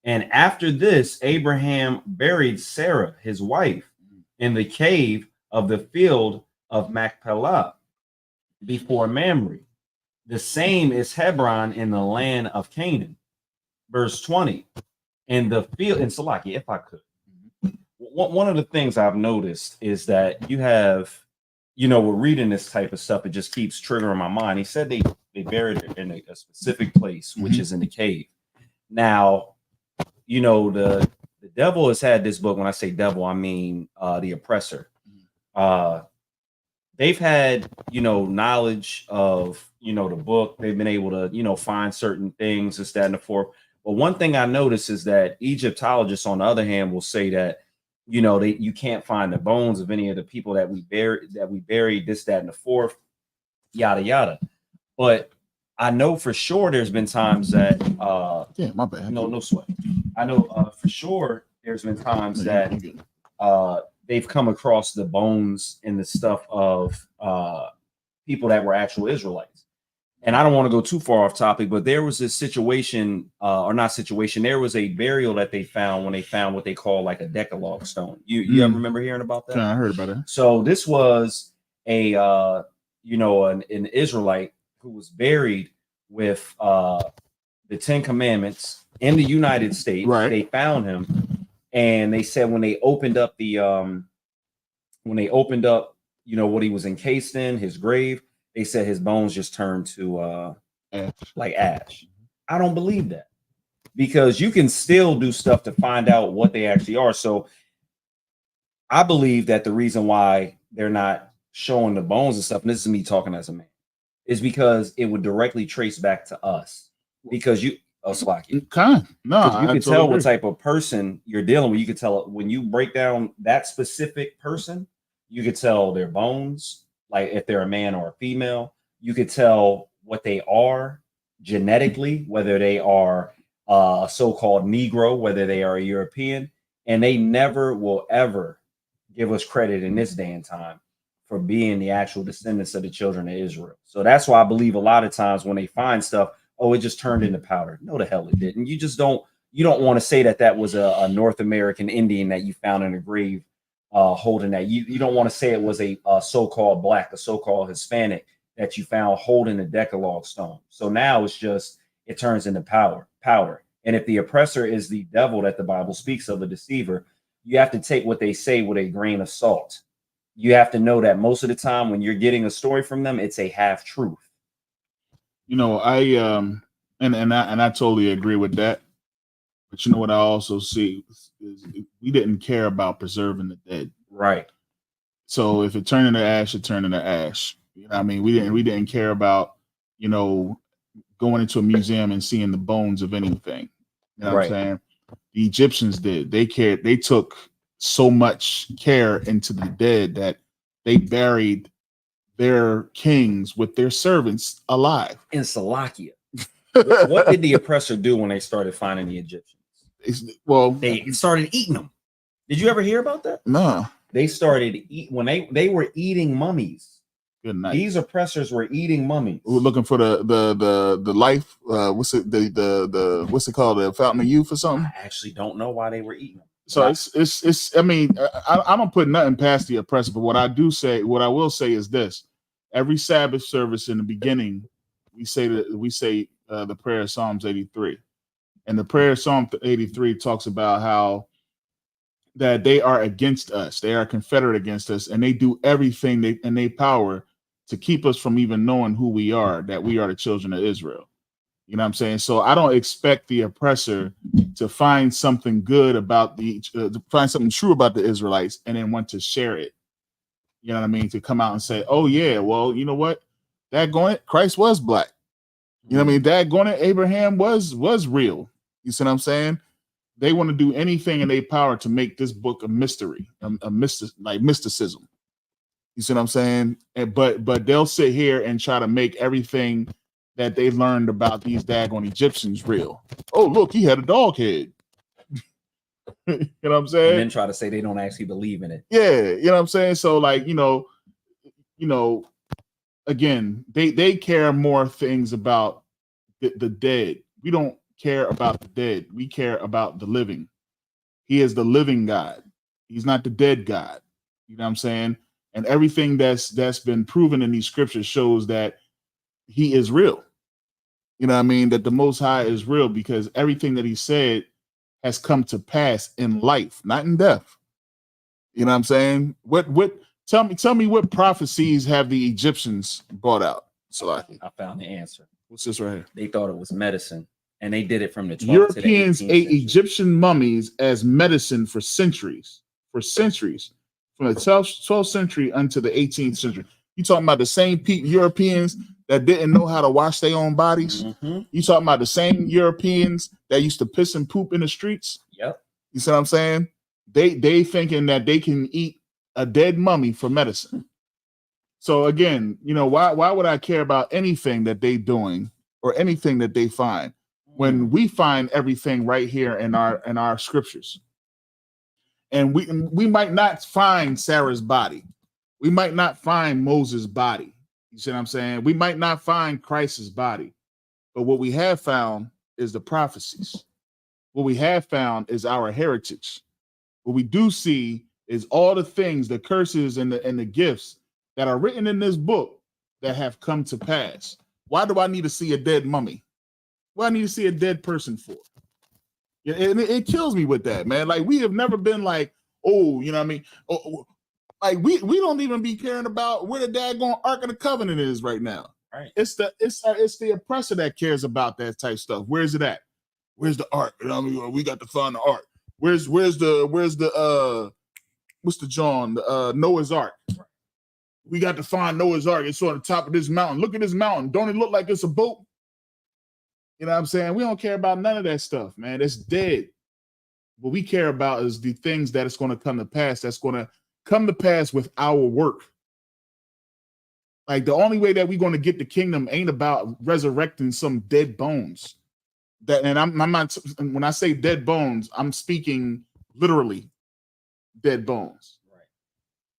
And after this, Abraham buried Sarah, his wife, in the cave of the field of Machpelah before Mamre. The same is Hebron in the land of Canaan. Verse 20. And the field in Salaki, if I could. One of the things I've noticed is that you have, we're reading this type of stuff. It just keeps triggering my mind. He said they buried her in a specific place, which is in the cave. Now, you know, the devil has had this book. When I say devil, I mean the oppressor. They've had, you know, knowledge of, you know, the book. They've been able to, you know, find certain things, this, that, and the fourth. But one thing I notice is that Egyptologists, on the other hand, will say that, you know, you can't find the bones of any of the people that we buried, this, that, and the fourth, yada yada. But I know for sure there's been times that my bad. No sweat. I know for sure there's been times that they've come across the bones and the stuff of people that were actual Israelites. And I don't want to go too far off topic, but there was this situation, there was a burial that they found when they found what they call like a Decalogue stone. You ever remember hearing about that? Yeah, I heard about it. So this was an Israelite who was buried with the 10 Commandments in the United States. Right. They found him, and they said when they opened up what he was encased in, his grave, they said his bones just turned to like ash. I don't believe that, because you can still do stuff to find out what they actually are. So I believe that the reason why they're not showing the bones and stuff, and this is me talking as a man, is because it would directly trace back to us. Because you can tell what type of person you're dealing with. You could tell when you break down that specific person, you could tell their bones, like if they're a man or a female. You could tell what they are genetically, whether they are a so-called Negro, whether they are a European, and they never will ever give us credit in this day and time for being the actual descendants of the children of Israel. So that's why I believe a lot of times when they find stuff, oh, it just turned into powder. No, the hell it didn't. You don't want to say that was a North American Indian that you found in a grave holding that. You don't want to say it was a so-called black, a so-called Hispanic that you found holding a Decalogue stone. So now it turns into powder. And if the oppressor is the devil that the Bible speaks of, the deceiver, you have to take what they say with a grain of salt. You have to know that most of the time when you're getting a story from them, it's a half truth. You know, I totally agree with that. But you know what I also see is we didn't care about preserving the dead. Right. So if it turned into ash, it turned into ash. You know what I mean? We didn't care about, you know, going into a museum and seeing the bones of anything. You know what I'm saying? The Egyptians did. They cared. They took so much care into the dead that they buried their kings with their servants alive. In Salakia. What did the oppressor do when they started finding the Egyptians? They started eating them. Did you ever hear about that? No. They started when they were eating mummies. Good night. These oppressors were eating mummies. We're looking for the life. What's it called? The Fountain of Youth or something? I actually don't know why they were eating them. So it's. I mean, I don't put nothing past the oppressor, but what I will say is this: every Sabbath service in the beginning, we say the prayer of Psalms 83, and the prayer of Psalm 83 talks about how that they are against us, they are confederate against us, and they do everything in their power to keep us from even knowing who we are, that we are the children of Israel. You know what I'm saying? So I don't expect the oppressor to find something good about to find something true about the Israelites and then want to share it. You know what I mean? To come out and say, oh yeah, well, you know what? Christ was black. You know what I mean? Abraham was real. You see what I'm saying? They want to do anything in their power to make this book a mystery, like mysticism. You see what I'm saying? But they'll sit here and try to make everything that they learned about these daggone Egyptians real. Oh, look, he had a dog head. You know what I'm saying? And then try to say they don't actually believe in it. Yeah, you know what I'm saying? So like, you know, again, they care more things about the dead. We don't care about the dead. We care about the living. He is the living God. He's not the dead God. You know what I'm saying? And everything that's been proven in these scriptures shows that he is real. You know what I mean? That the Most High is real, because everything that he said has come to pass in life, not in death. You know what I'm saying? Tell me what prophecies have the Egyptians brought out? Salaki. I found the answer. What's this right here? They thought it was medicine, and they did it from the 12th Europeans to the 18th ate century. Egyptian mummies as medicine for centuries. From the 12th century until the 18th century. You talking about the same Europeans that didn't know how to wash their own bodies? Mm-hmm. You talking about the same Europeans that used to piss and poop in the streets? Yep. You see what I'm saying? They thinking that they can eat a dead mummy for medicine. So again, why would I care about anything that they doing or anything that they find when we find everything right here in our scriptures? And we might not find Sarah's body. We might not find Moses' body. You see what I'm saying? We might not find Christ's body. But what we have found is the prophecies. What we have found is our heritage. What we do see is all the things, the curses and the gifts that are written in this book that have come to pass. Why do I need to see a dead mummy? What do I need to see a dead person for? Yeah, and it kills me with that, man. Like, we have never been like, oh, you know what I mean? Like, we don't even be caring about where the daggone Ark of the Covenant is right now. Right. It's the oppressor that cares about that type stuff. Where's it at? Where's the Ark? You know what I mean? We got to find the Ark. Where's the what's the John? Noah's Ark. Right. We got to find Noah's Ark. It's on the top of this mountain. Look at this mountain. Don't it look like it's a boat? You know what I'm saying? We don't care about none of that stuff, man. It's dead. What we care about is the things that it's going to come to pass. That's going to come to pass with our work. Like, the only way that we're going to get the kingdom ain't about resurrecting some dead bones. And I'm not, when I say dead bones, I'm speaking literally dead bones. Right.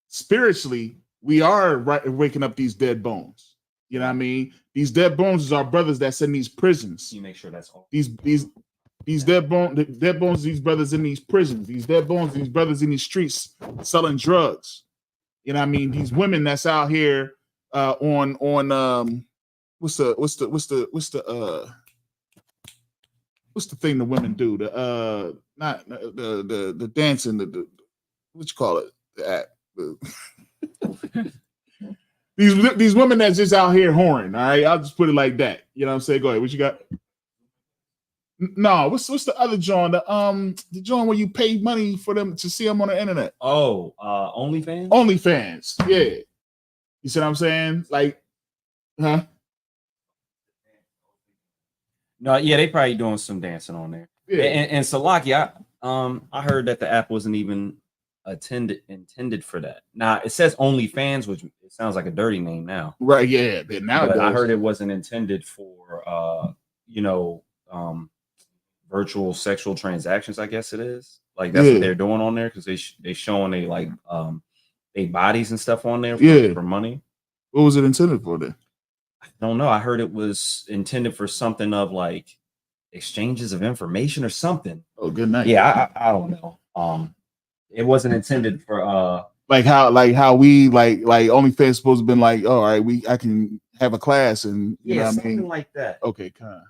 Spiritually, we are waking up these dead bones. You know what I mean? These dead bones is our brothers that's in these prisons. You make sure that's all. These dead bones, these brothers in these prisons. These dead bones, these brothers in these streets selling drugs. You know what I mean? These women that's out here on what's the thing the women do? Not the dancing, the what you call it? These women that's just out here whoring. All right, I'll just put it like that. You know what I'm saying? Go ahead. What you got? No, what's the other John? The John where you pay money for them to see them on the internet. Oh, OnlyFans. OnlyFans, yeah. You see what I'm saying? Like, huh? No, yeah, they probably doing some dancing on there. Yeah. And Salaki, I heard that the app wasn't even intended for that. Now it says OnlyFans, which it sounds like a dirty name now. Right? Yeah. Now I heard it wasn't intended for virtual sexual transactions. I guess it is. Like, that's what they're doing on there, because they showing they bodies and stuff on there for money. What was it intended for then? I don't know. I heard it was intended for something of like exchanges of information or something. Oh, good night. Yeah, I don't know. It wasn't intended for like how we like OnlyFans supposed to have been like, oh, all right, I can have a class and you know what something I mean? Like that. Okay, kind of.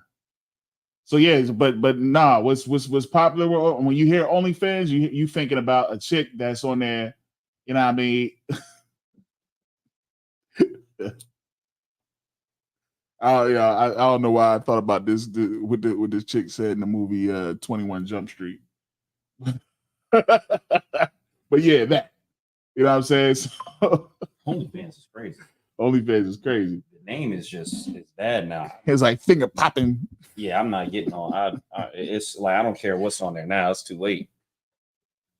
So yeah, but nah, what's popular when you hear OnlyFans, you thinking about a chick that's on there, you know what I mean? I don't know why I thought about this what this chick said in the movie 21 Jump Street. But yeah, that, you know what I'm saying? So, OnlyFans is crazy. OnlyFans is crazy. The name is it's bad now. It's like finger popping. Yeah, I'm not getting on. It's like I don't care what's on there now. It's too late.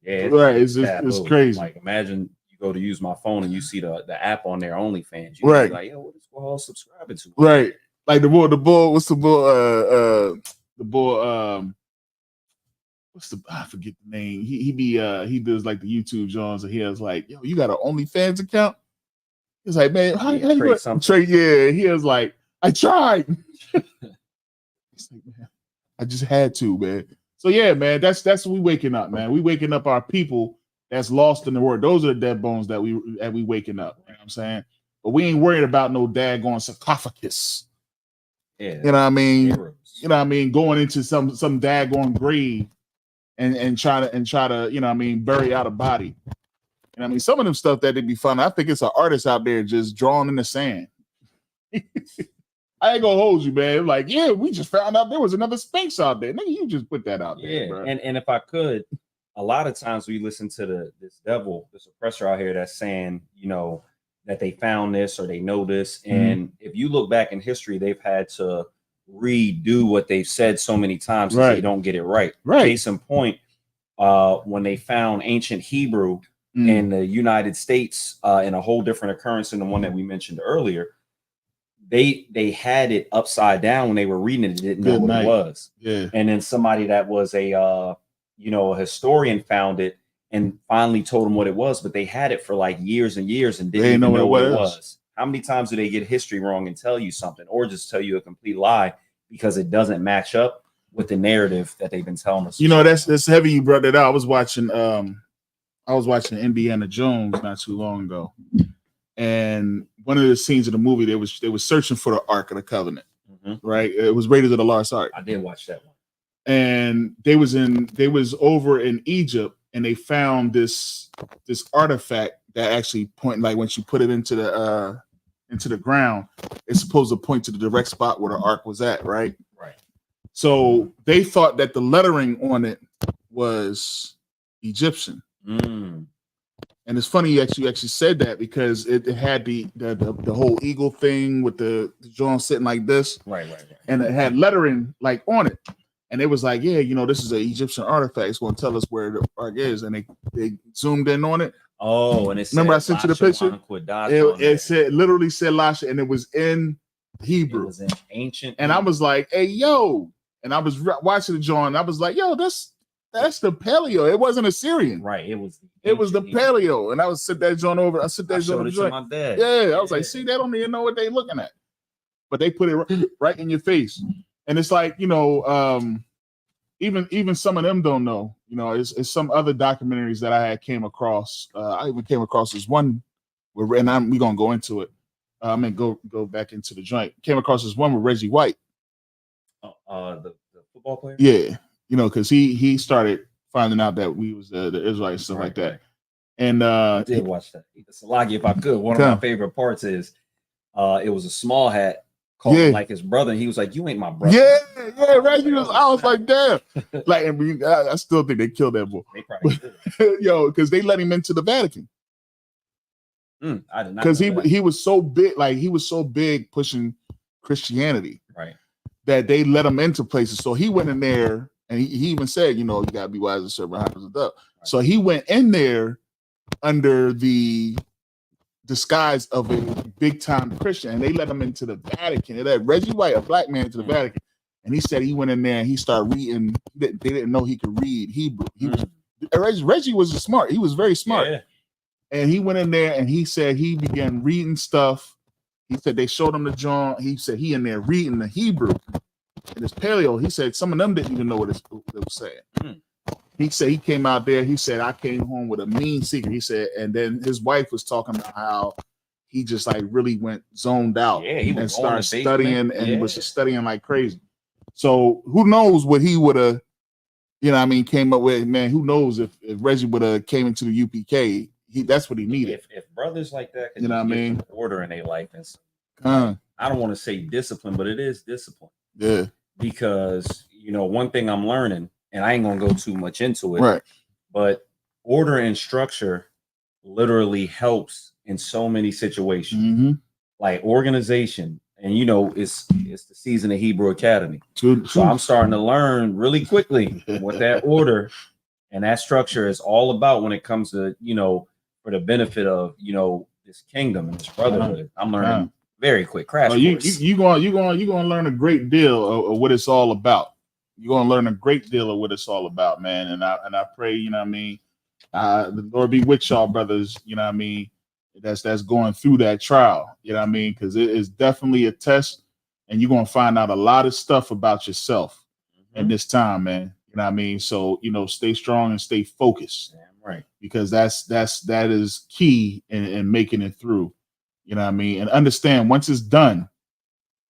Yeah, it's crazy. Like, imagine you go to use my phone and you see the app on there, OnlyFans. You right? Be like, yo, what is all subscribing to? Right. Like the bull. What's the bull? The bull. I forget the name. He does like the YouTube Jones, and he has like, yo, you got an OnlyFans account? He's like, man, how you trade? Yeah, he was like, I tried. He's like, man, I just had to, man. So yeah, man, that's what we waking up, man. We waking up our people that's lost in the world. Those are the dead bones that we waking up. You know what I'm saying? But we ain't worried about no daggone sarcophagus. Yeah, you know what I mean? Heroes. You know what I mean? Going into some daggone grave and try to, you know what I mean, bury out a body. You know what I mean? Some of them stuff that they be fun. I think it's an artist out there just drawing in the sand. I ain't gonna hold you, man. Like, yeah, we just found out there was another Sphinx out there. Nigga, you just put that out there, bro. And if I could, a lot of times we listen to this devil, this oppressor out here that's saying, you know, that they found this or they know this. And if you look back in history, they've had to redo what they've said so many times because they don't get it right. Case in point, when they found ancient Hebrew in the United States in a whole different occurrence than the one that we mentioned earlier, they had it upside down when they were reading it. They didn't know what it was. Yeah. And then somebody that was a historian found it and finally told them what it was, but they had it for like years and years and didn't even know what it was. How many times do they get history wrong and tell you something, or just tell you a complete lie because it doesn't match up with the narrative that they've been telling us? You know, that's heavy. You brought that out. I was watching Indiana Jones not too long ago, and one of the scenes of the movie, they was searching for the Ark of the Covenant. Right? It was Raiders of the Lost Ark. I did watch that one. And they was over in Egypt, and they found this artifact that actually point, like when you put it into the ground, it's supposed to point to the direct spot where the ark was at, right? Right. So they thought that the lettering on it was Egyptian. And it's funny you actually said that, because it had the whole eagle thing with the John sitting like this, right, and it had lettering like on it. And it was like, yeah, you know, this is an Egyptian artifact. It's going to tell us where the ark is. And they zoomed in on it. Oh, and it remember I sent you the picture? It literally said Lasha, and it was in Hebrew. It was in ancient. And I was like, hey, yo. And I was watching the John. And I was like, yo, that's the paleo. It wasn't Assyrian. Right. It was the paleo. And I was sit that John over. I sit that John over. To my dad. Yeah. I was like, see, they don't even know what they're looking at. But they put it right in your face. And it's like, you know, even some of them don't know. You know, it's some other documentaries that I had came across. I even came across this one where, and we're gonna go into it. I'm gonna go back into the joint. Came across this one with Reggie White. The football player. Yeah, you know, because he started finding out that we was the Israelites, stuff like that. And I did watch that. Salagi, if I could. One of my favorite parts is it was a small hat. Called him like his brother, and he was like, "You ain't my brother." Yeah, Reggie was. I was like, "Damn!" Like, and I still think they killed that boy. They probably did. Yo, because they let him into the Vatican. I did not. Because he was so big, like he was so big pushing Christianity, right? That they let him into places. So he went in there, and he even said, "You know, you gotta be wise and serve happens and stuff." Right. So he went in there under the disguise of a big time Christian, and they let him into the Vatican. They let Reggie White, a black man, into the Vatican, and he said he went in there and he started reading. They didn't know he could read Hebrew. Reggie was smart. He was very smart, and he went in there and he said he began reading stuff. He said they showed him the John. He said he in there reading the Hebrew and it's paleo. He said some of them didn't even know what it was saying. He said he came out there. He said I came home with a mean secret. He said, and then his wife was talking about how he just like really went zoned out and started studying and was just studying like crazy. So who knows what he would have, you know what I mean, came up with, man. Who knows if Reggie would have came into the UPK, that's what he needed. If brothers like that could, you know what I mean, order in their life, and I don't want to say discipline, but it is discipline. Yeah. Because, you know, one thing I'm learning, and I ain't gonna go too much into it, right? But order and structure literally helps in so many situations, like organization. And you know, it's the season of Hebrew Academy, so I'm starting to learn really quickly what that order and that structure is all about when it comes to, you know, for the benefit of, you know, this kingdom and this brotherhood. I'm learning very quick. Crash course. You gonna learn a great deal of what it's all about. You're gonna learn a great deal of what it's all about, man. And I pray, you know what I mean, the Lord be with y'all, brothers, you know what I mean, that's going through that trial, you know what I mean, because it is definitely a test, and you're gonna find out a lot of stuff about yourself in this time, man. You know what I mean? So, you know, stay strong and stay focused. Damn right. Because that is key in making it through. You know what I mean? And understand, once it's done,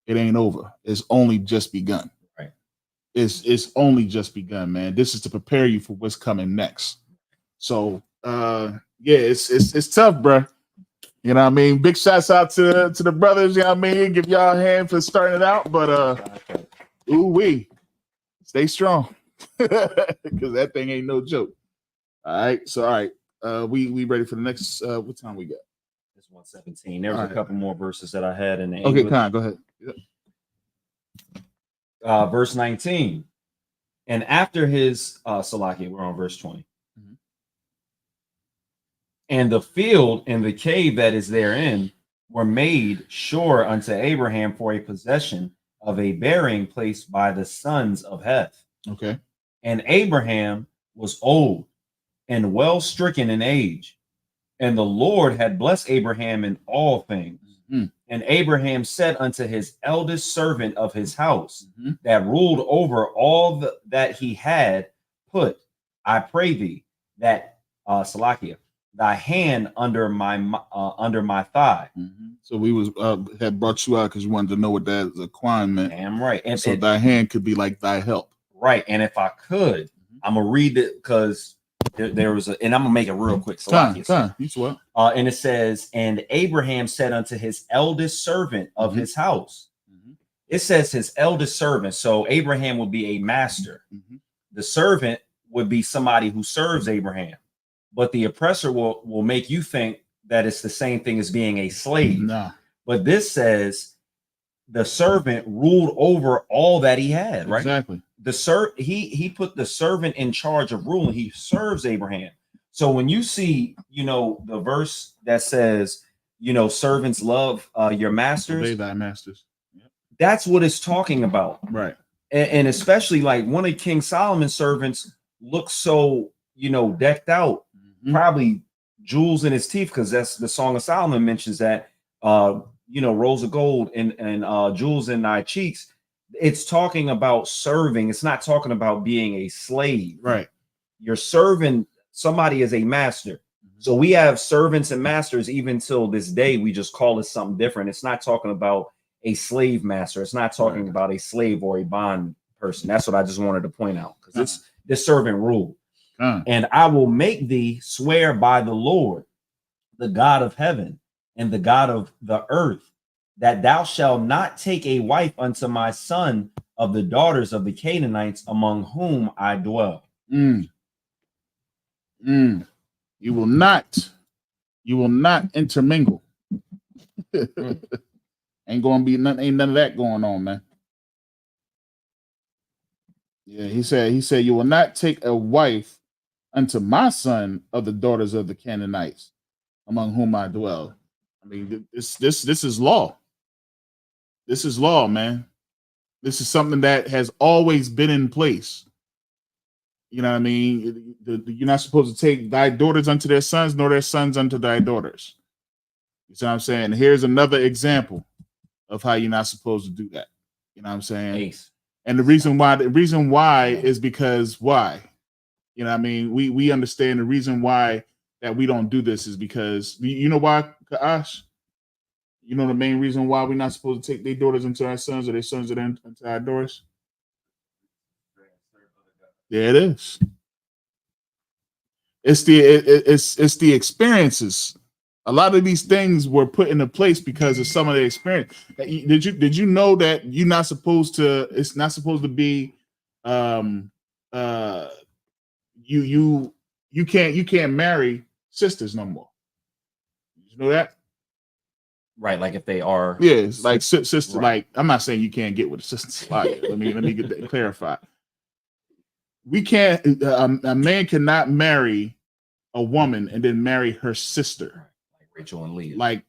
it ain't over. It's only just begun. It's only just begun, man. This is to prepare you for what's coming next. So yeah, it's tough, bro. You know what I mean? Big shouts out to the brothers, you know what I mean? Give y'all a hand for starting it out. But ooh-wee. Stay strong. Because that thing ain't no joke. All right. So all right. We ready for the next what time we got? It's 117. There's a couple more verses that I had in the Okay, English. Con, go ahead. Yep. Verse 19. And after his Salaki, we're on verse 20. And the field and the cave that is therein were made sure unto Abraham for a possession of a burying place by the sons of Heth. Okay. And Abraham was old and well stricken in age, and the Lord had blessed Abraham in all things. And Abraham said unto his eldest servant of his house that ruled over all that he had, put, I pray thee, that Salakia, thy hand under my thigh. So we was had brought you out because you wanted to know what that Zaquan meant. Damn right. And so thy hand could be like thy help. Right. And if I could, I'm gonna read it because there was and I'm gonna make it real quick. And it says, and Abraham said unto his eldest servant of his house. It says his eldest servant. So Abraham would be a master. The servant would be somebody who serves Abraham. But the oppressor will make you think that it's the same thing as being a slave. Nah. But this says the servant ruled over all that he had, right? Exactly. He put the servant in charge of ruling. He serves Abraham. So when you see, the verse that says, servants love your masters. Obey thy masters. Yep. That's what it's talking about. Right. And especially like one of King Solomon's servants looks so, decked out. Probably jewels in his teeth, because that's the Song of Solomon mentions that rows of gold and jewels in thy cheeks. It's talking about serving. It's not talking about being a slave. Right. You're serving somebody as a master. So we have servants and masters even till this day. We just call it something different. It's not talking about a slave master. It's not talking about a slave or a bond person. That's what I just wanted to point out, because it's this servant rule. And I will make thee swear by the Lord, the God of heaven and the God of the earth, that thou shalt not take a wife unto my son of the daughters of the Canaanites among whom I dwell. You will not intermingle. Ain't none of that going on, man. Yeah, he said you will not take a wife unto my son of the daughters of the Canaanites among whom I dwell. I mean, this is law. This is law, man. This is something that has always been in place. You know what I mean? You're not supposed to take thy daughters unto their sons, nor their sons unto thy daughters. You see what I'm saying? Here's another example of how you're not supposed to do that. You know what I'm saying? Ace. And the reason why is because why? You know what I mean? We understand the reason why that we don't do this is because, you know why, Kaash? You know the main reason why we're not supposed to take their daughters into our sons or their sons into our daughters? There it is. It's the experiences. A lot of these things were put into place because of some of the experience. Did you know that you're not supposed to? It's not supposed to be. You can't marry sisters no more. Did you know that? Right, like if they are. Yeah, it's like sister. Right. Like, I'm not saying you can't get with a sister. Like, let me get that clarified. We can't. A man cannot marry a woman and then marry her sister. Like Rachel and Leah. Like,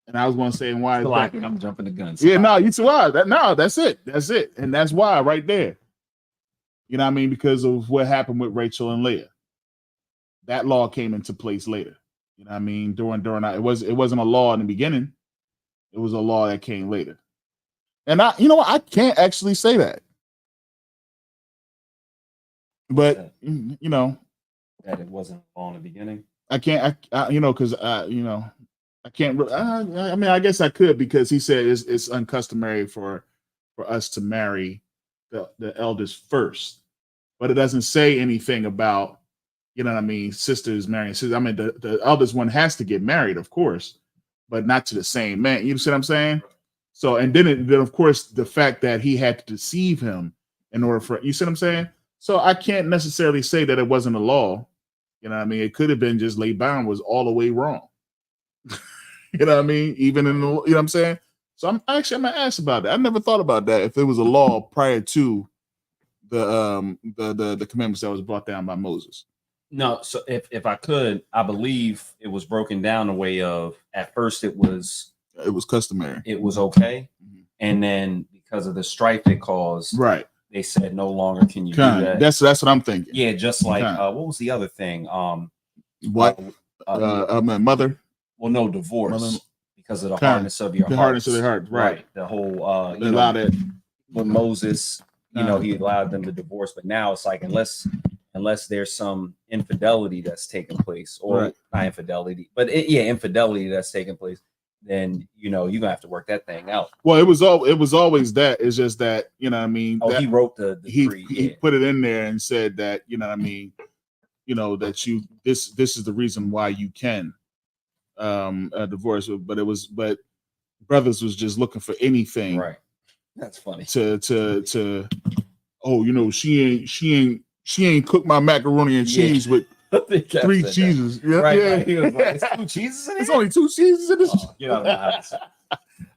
and I was going to say, why? Like, I'm jumping the gun. Yeah, no, you too are. That's it. That's it, and that's why right there. You know what I mean? Because of what happened with Rachel and Leah. That law came into place later. You know what I mean? During it wasn't a law in the beginning. It was a law that came later. And I can't actually say that. But that it wasn't a law in the beginning. I can't because I can't I mean, I guess I could, because he said it's uncustomary for us to marry the eldest first. But it doesn't say anything about, you know what I mean, sisters marrying sisters. I mean, the eldest one has to get married, of course, but not to the same man. You see what I'm saying? So, and then of course the fact that he had to deceive him in order for, you see what I'm saying? So I can't necessarily say that it wasn't a law. You know what I mean? It could have been just Laban was all the way wrong. You know what I mean? Even in the, you know what I'm saying? So I'm gonna ask about that. I never thought about that. If it was a law prior to the commandments that was brought down by Moses. No, so if I could, I believe it was broken down the way of at first it was customary. It was okay. And then because of the strife it caused, right, they said no longer can you do that. That's what I'm thinking. Yeah, just like what was the other thing? What mother? Well, no, divorce. Mother, because of the hardness of your heart. The hardness of their heart, right. The whole you know, that when Moses, you know, he allowed them to divorce, but now it's like unless there's some infidelity that's taking place, or not infidelity, but infidelity that's taking place, then you know you're gonna have to work that thing out. Well, it was always that. It's just that, you know what I mean. Oh, he wrote the decree. He put it in there and said that, you know what I mean, you know, that this is the reason why you can divorce, but brothers was just looking for anything. Right. That's funny. To oh, you know, she ain't cooked my macaroni and cheese with 3 cheeses. Yeah, right, yeah. Right. He was like, it's 2 cheeses in it? It's only 2 cheeses in this. Oh, you know,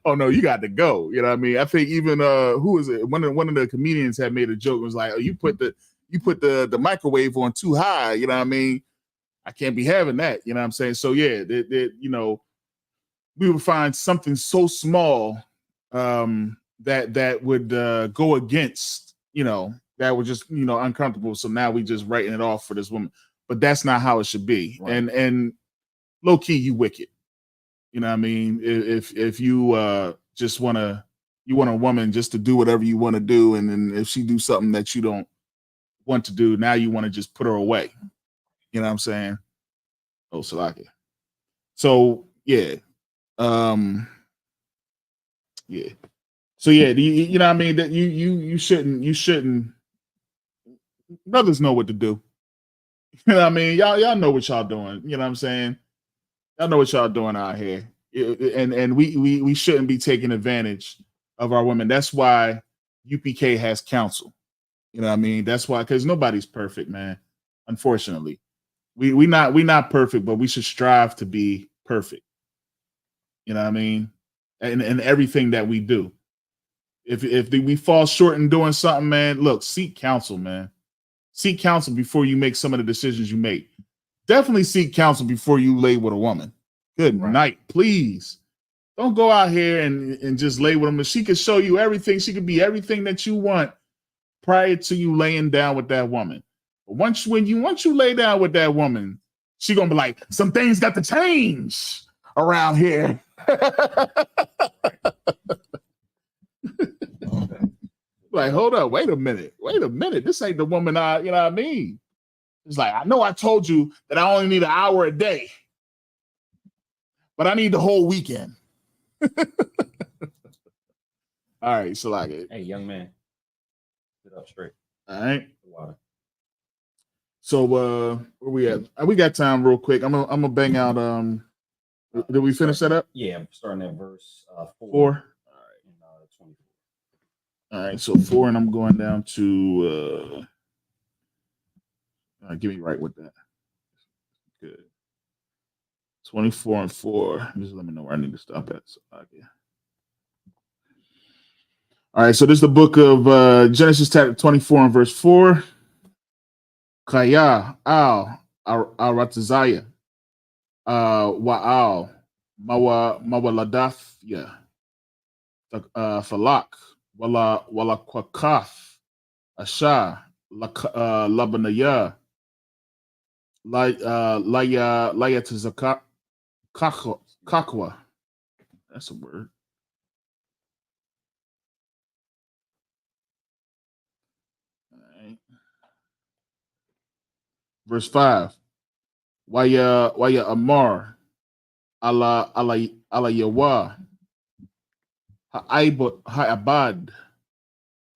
oh no, you got to go. You know what I mean? I think even who is it? One of the comedians had made a joke. It was like, oh, you put the microwave on too high. You know what I mean? I can't be having that. You know what I'm saying? So yeah, you know, we would find something so small that would go against, you know, that was just, you know, uncomfortable. So now we just writing it off for this woman. But that's not how it should be. Right. And low key, you wicked. You know what I mean? If you just want a woman just to do whatever you want to do, and then if she do something that you don't want to do, now you want to just put her away. You know what I'm saying? Oh, Salaki. So yeah. Yeah. So yeah, you know what I mean? That you shouldn't. Brothers know what to do. You know what I mean? Y'all know what y'all doing. You know what I'm saying? Y'all know what y'all doing out here. And we shouldn't be taking advantage of our women. That's why UPK has counsel. You know what I mean? That's why, because nobody's perfect, man. Unfortunately. We not perfect, but we should strive to be perfect. You know what I mean? And everything that we do. If we fall short in doing something, man, look, seek counsel, man. Seek counsel before you make some of the decisions you make. Definitely seek counsel before you lay with a woman. Good night, please. Don't go out here and just lay with them. She could show you everything. She could be everything that you want prior to you laying down with that woman. But once you lay down with that woman, she gonna be like, some things got to change around here. Like, hold up, wait a minute. This ain't the woman you know what I mean? It's like, I know I told you that I only need an hour a day, but I need the whole weekend. All right, so like it. Hey, young man, sit up straight. All right. So where we at? We got time real quick. I'm gonna bang out. Did we finish that up? Yeah, I'm starting at verse 4. 4. All right, so 4, and I'm going down to give me right with that. Good. 24 and 4. Just let me know where I need to stop at. So, okay. All right, so this is the book of Genesis chapter 24 and verse 4. Kaya al Aratazaya Wa'al Mawaladathya Falak Wala Kwakath Asha Labanaya Laya Tazaka Kakwa. That's a word. Verse 5. Waya Amar ala Yawa Ha'abad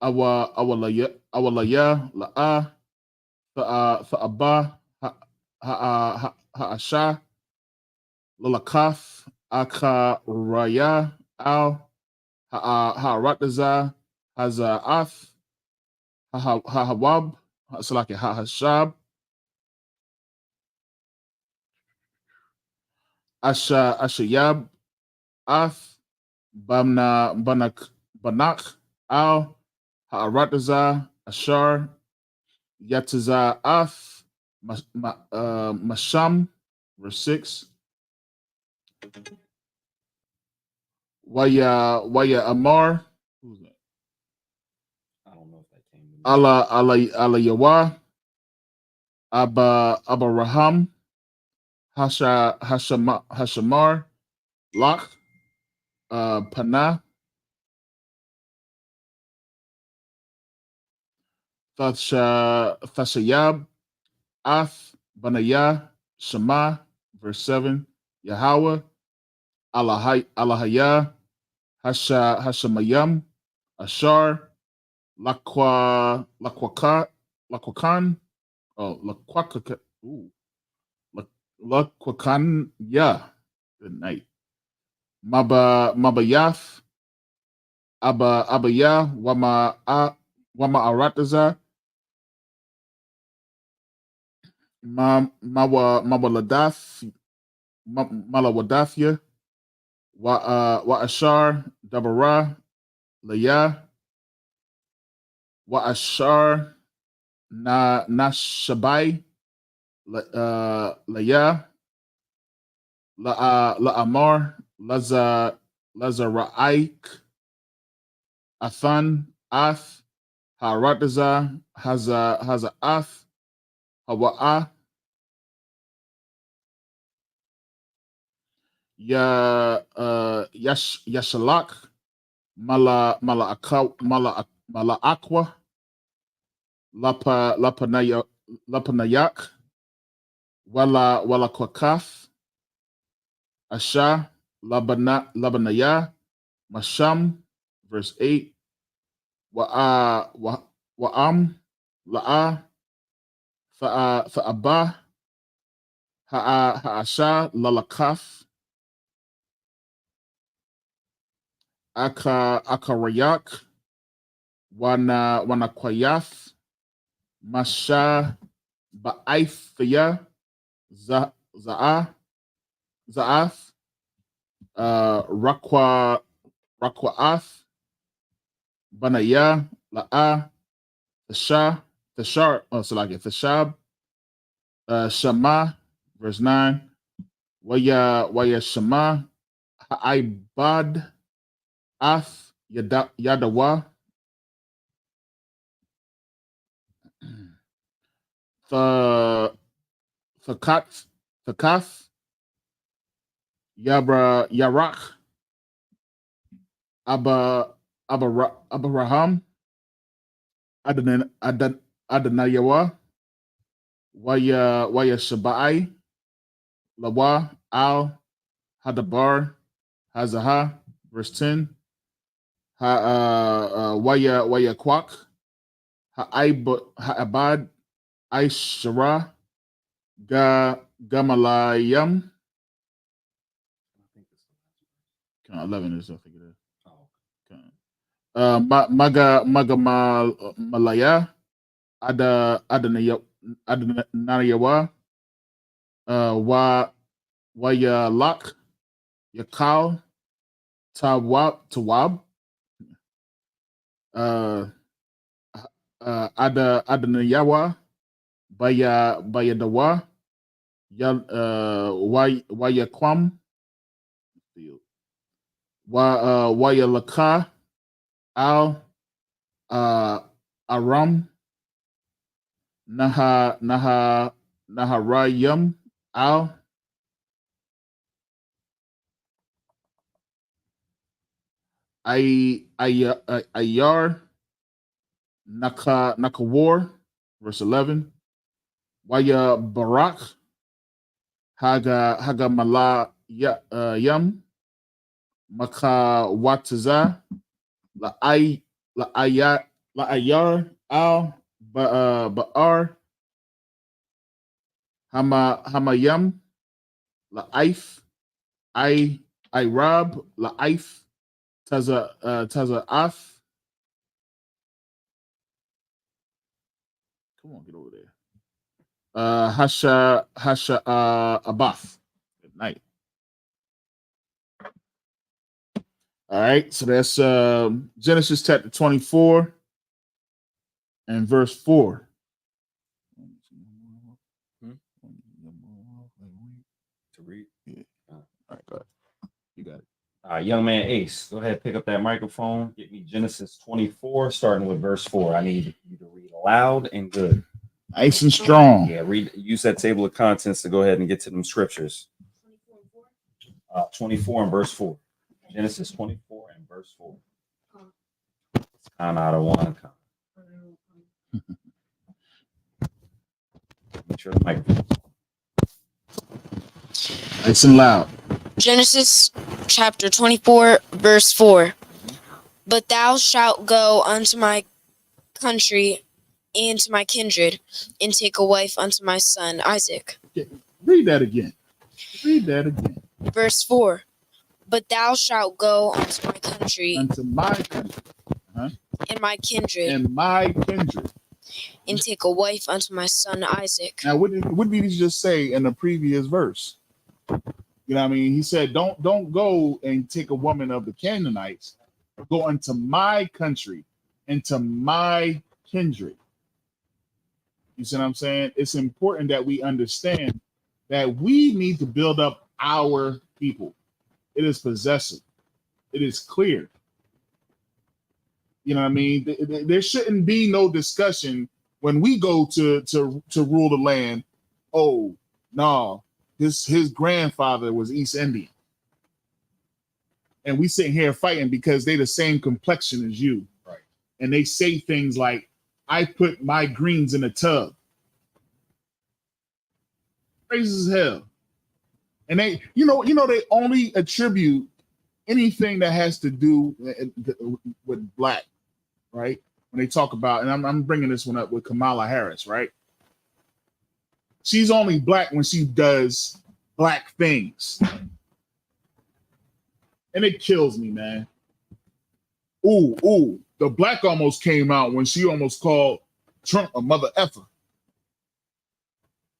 awalaya la'a fa'aba ha'asha lalakath Akaraya al Ha'arataza Haza'ath Hahawab Salaki Hahashab Ashayab Ath Banak al Ha'arataza Ashar Yataza Ath Masham, verse 6. Waya Amar, who's that? I don't know if that came to me. Allah Yawa, Abba Raham, Hashamar, Lach, Panah, Thashayab, Ath, Banayah, Shema, verse 7. Yahweh, Allahaya, Hashamayam, Ashar, Lakwakan, oh, Lakwaka, ooh, Lakwakan, yeah, good night. Mabayath, Abaya, Wama Arataza, Mawaladath, Malawadathya, Wa Ashar, Dabara, Laya, Wa Ashar, Nashabai, Laya, La Amar, Lazaraik, Athan, Ath, Harataza, Haza Ath, Hawa'a, Yashalak, Mala Aqua, Lapanayak, Wala Kwakath, Asha, Labanaya, Masham, verse 8. Wa'am, La'a, Fa'abah, Ha'asha, Lalakaf, Akarayak, Wanakwayath, Masha, Ba'aithya, Za'ath, Rakwa'ath, Banaya, La'a, Thashab, Shama, verse 9. Waya Shama, Ha'ibad, Ath, Yadawa, Thakath, Yarak, Abraham, Adanayawa, Waya Shabai, Lawa, Al, Hadabar, Hazaha, verse 10. Waya Kwak, Ha'abad, Aishara, Gamalayam. 11 is, I think it is. Malaya, Adanayawa, Waya Lak, Yakal, Tawab, Adanayawa, Bayadawa, Waya Kwam, Waya Laka, Al, Aram, Naharayam, Al, Ayar, Nakawar, verse 11. Waya Barak, Hagamala Yam, Makawataza, Ayar, Al, Ba'ar, Hamayam, La'if, Irab La'if Taza'af. Come on, get over there. Hasha Abath. Good night. All right, so that's Genesis chapter 24 and verse 4. To read. Yeah. All right, go ahead. You got it. Young man Ace, go ahead, pick up that microphone. Get me Genesis 24, starting with verse 4. I need you to read loud and good. Nice and strong. Yeah, use that table of contents to go ahead and get to them scriptures. 24 and verse 4. Genesis 24 and verse 4. Count out of one. Make sure the microphone. Nice and loud. Genesis chapter 24, verse 4. But thou shalt go unto my country and to my kindred, and take a wife unto my son Isaac. Read that again. Read that again. Verse 4. But thou shalt go unto my country. Unto my country. And my kindred. And my kindred. And take a wife unto my son Isaac. Now, what did he just say in the previous verse? You know what I mean? He said, don't go and take a woman of the Canaanites. Go unto my country and to my kindred. You see what I'm saying? It's important that we understand that we need to build up our people. It is possessive. It is clear. You know what I mean? There shouldn't be no discussion when we go to rule the land. Oh, no, his grandfather was East Indian. And we sitting here fighting because they the same complexion as you. Right. And they say things like, I put my greens in a tub. Crazy as hell. And they, they only attribute anything that has to do with black, right? When they talk about, and I'm bringing this one up with Kamala Harris, right? She's only black when she does black things. And it kills me, man. Ooh, the black almost came out when she almost called Trump a mother effer.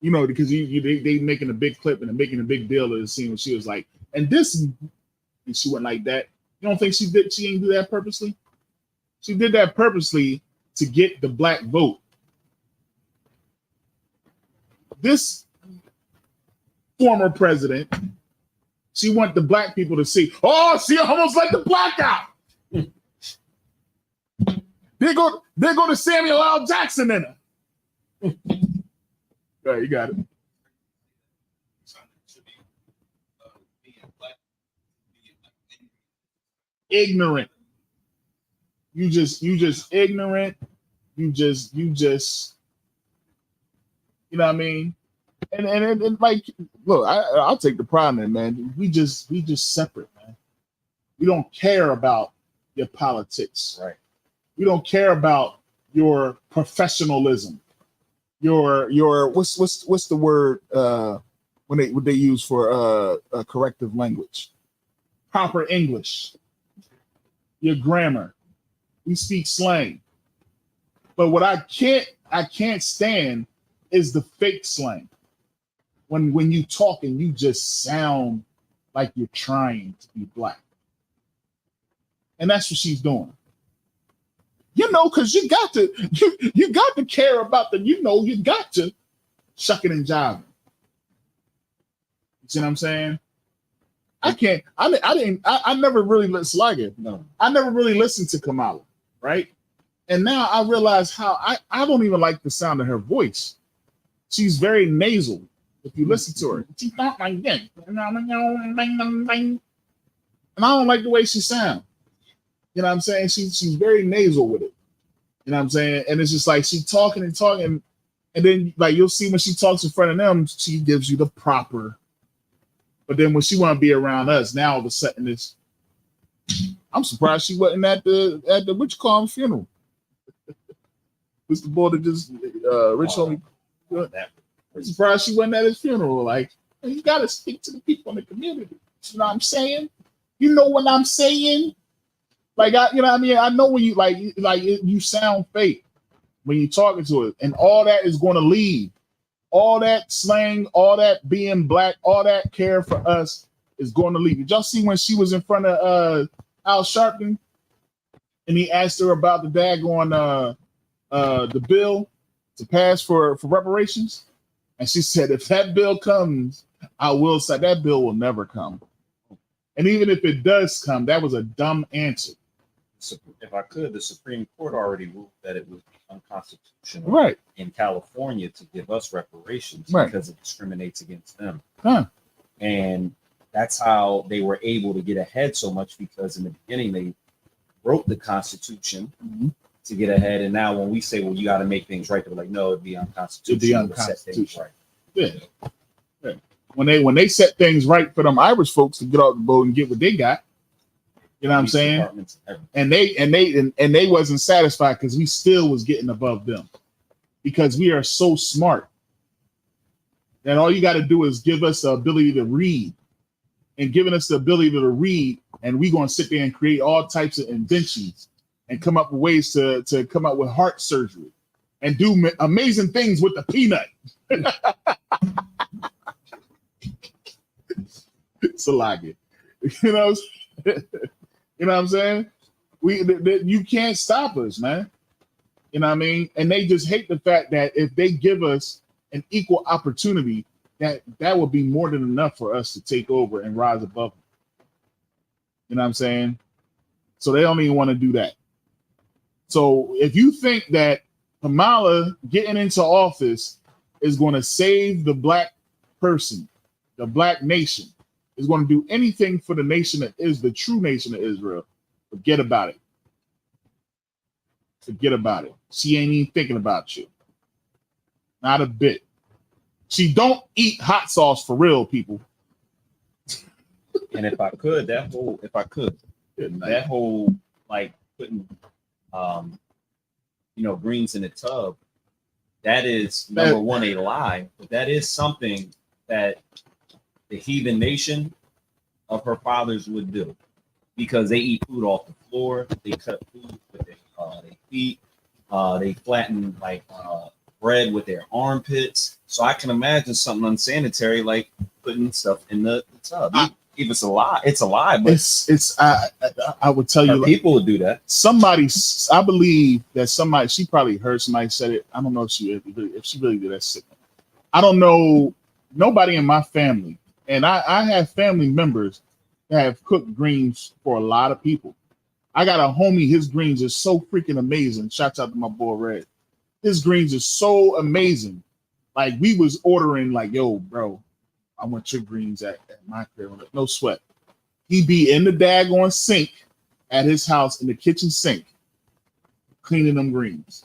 You know, because they making a big clip and making a big deal of the scene when she was like, and she went like that. You don't think she didn't do that purposely? She did that purposely to get the black vote. This former president, she want the black people to see, oh, she almost like the blackout. There go to Samuel L. Jackson in her. All right, you got it. Ignorant. You just ignorant. You just, you know what I mean? And like, look, I'll take the pride in it, man. We just separate, man. We don't care about your politics. Right. We don't care about your professionalism. Your what's the word when they use for corrective language? Proper English. Your grammar. We speak slang. But what I can't stand is the fake slang. When you talk and you just sound like you're trying to be black. And that's what she's doing. You know, because you got to care about them. You know, you got to shucking and jiving. You see what I'm saying? I never really listened like it. No, I never really listened to Kamala, right? And now I realize how I don't even like the sound of her voice. She's very nasal. If you listen to her, she's not like that. And I don't like the way she sounds. You know what I'm saying? She's very nasal with it. You know what I'm saying? And it's just like she talking, and then like you'll see when she talks in front of them, she gives you the proper. But then when she want to be around us, now all of a sudden it's. I'm surprised she wasn't at the what you call him funeral. What's the boy that just Rich homie? I'm surprised she wasn't at his funeral. Like, you got to speak to the people in the community. You know what I'm saying? You know what I'm saying? Like you know what I mean? I know when you you sound fake when you're talking to it, and all that is going to leave. All that slang, all that being black, all that care for us is going to leave. Did y'all see when she was in front of Al Sharpton and he asked her about the daggone the bill to pass for reparations? And she said, if that bill comes, I will say that bill will never come. And even if it does come, that was a dumb answer. If I could, the Supreme Court already ruled that it would be unconstitutional right. in California to give us reparations right. because it discriminates against them. Huh. And that's how they were able to get ahead so much, because in the beginning they wrote the Constitution to get ahead. And now when we say, well, you got to make things right, they're like, no, it'd be unconstitutional. To set things right. Yeah. yeah. When they set things right for them Irish folks to get off the boat and get what they got, you know what I'm saying? And they wasn't satisfied because we still was getting above them, because we are so smart that all you got to do is give us the ability to read, and giving us the ability to read, and we're going to sit there and create all types of inventions and come up with ways to come up with heart surgery and do amazing things with the peanut. It's a lie. You know. You know what I'm saying? You can't stop us, man. You know what I mean? And they just hate the fact that if they give us an equal opportunity, that would be more than enough for us to take over and rise above them. You know what I'm saying? So they don't even want to do that. So if you think that Kamala getting into office is going to save the black person, the black nation, is going to do anything for the nation that is the true nation of Israel, forget about it. Forget about it. She ain't even thinking about you. Not a bit. She don't eat hot sauce for real, people. And if I could, that whole like putting greens in a tub, that is number one, a lie, but that is something that the heathen nation of her fathers would do, because they eat food off the floor, they cut food with their feet, they flatten bread with their armpits. So I can imagine something unsanitary like putting stuff in the tub. If it's a lie, it's a lie. But I would tell you, people would do that. Somebody, I believe that somebody, she probably heard somebody said it. I don't know if she really did that sick. I don't know. Nobody in my family. And I have family members that have cooked greens for a lot of people. I got a homie, his greens are so freaking amazing. Shouts out to my boy Red. His greens are so amazing. Like, we was ordering like, yo, bro, I want your greens at my crib. No sweat. He be in the daggone sink at his house, in the kitchen sink, cleaning them greens.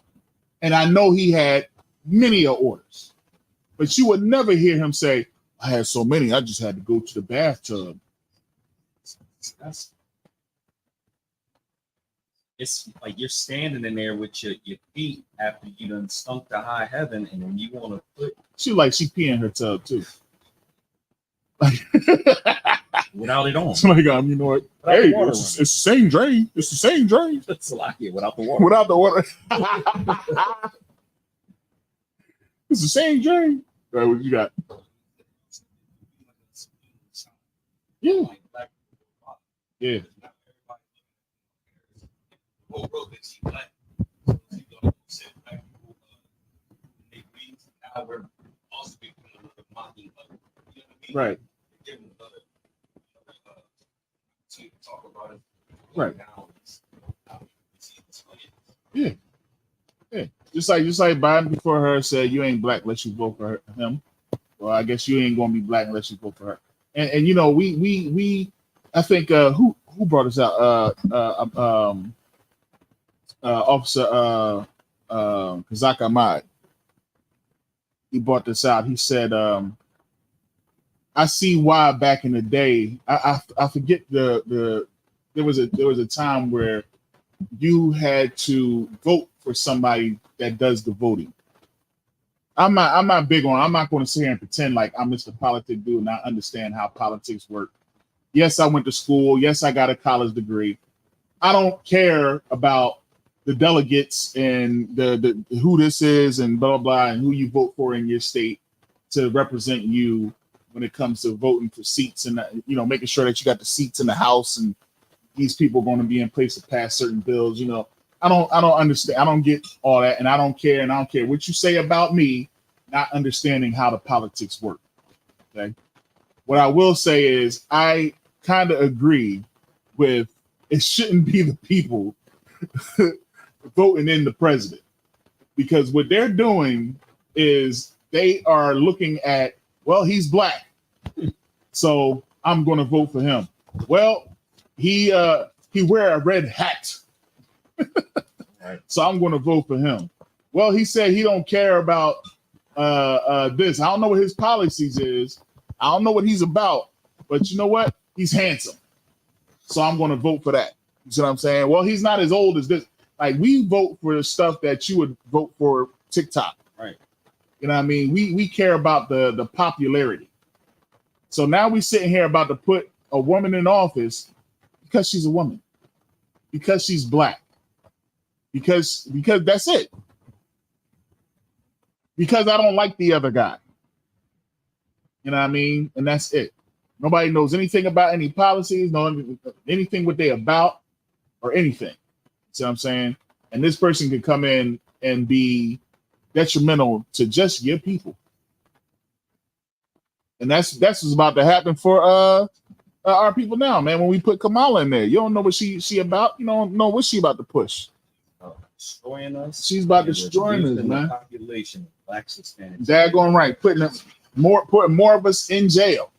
And I know he had many orders. But you would never hear him say, I had so many, I just had to go to the bathtub. It's like you're standing in there with your feet after you done stunk to high heaven, and then you want to put. She pee in her tub too. Without it on. So you know what? Hey, it's the same drain. It's the same drain. It's like it without the water. Without the water. It's the same drain. All right, what you got? Yeah. Yeah. Right. Right. Yeah. Yeah. Just like Biden before her said, you ain't black unless you vote for him. Well, I guess you ain't gonna be black unless you vote for her. And you know, we I think who brought us out? Officer Kazak Ahmad. He brought this out. He said, I see why back in the day, I forget there was a time where you had to vote for somebody that does the voting. I'm not big on. I'm not going to sit here and pretend like I'm Mr. Politic dude and I understand how politics work. Yes, I went to school. Yes, I got a college degree. I don't care about the delegates and the who this is and blah blah and who you vote for in your state to represent you when it comes to voting for seats and making sure that you got the seats in the House and these people are going to be in place to pass certain bills. I don't understand. I don't get all that, and I don't care. And I don't care what you say about me not understanding how the politics work. Okay, what I will say is I kind of agree with it shouldn't be the people voting in the president, because what they're doing is they are looking at, well, he's black, so I'm going to vote for him. Well, he wear a red hat, so I'm going to vote for him. Well, he said he don't care about this. I don't know what his policies is. I don't know what he's about, but you know what? He's handsome, so I'm going to vote for that. You see what I'm saying? Well, he's not as old as this. Like, we vote for the stuff that you would vote for TikTok. Right. You know what I mean? We care about the popularity. So now we sitting here about to put a woman in office because she's a woman, because she's black, because that's it. Because I don't like the other guy. You know what I mean? And that's it. Nobody knows anything about any policies, anything what they about or anything. See what I'm saying? And this person could come in and be detrimental to just your people. And that's what's about to happen for our people now, man. When we put Kamala in there, you don't know what she about. You don't know what she about to push. Destroying us. She's about destroying us, man. Population, blacks, Hispanics. Daggone right, putting more of us in jail.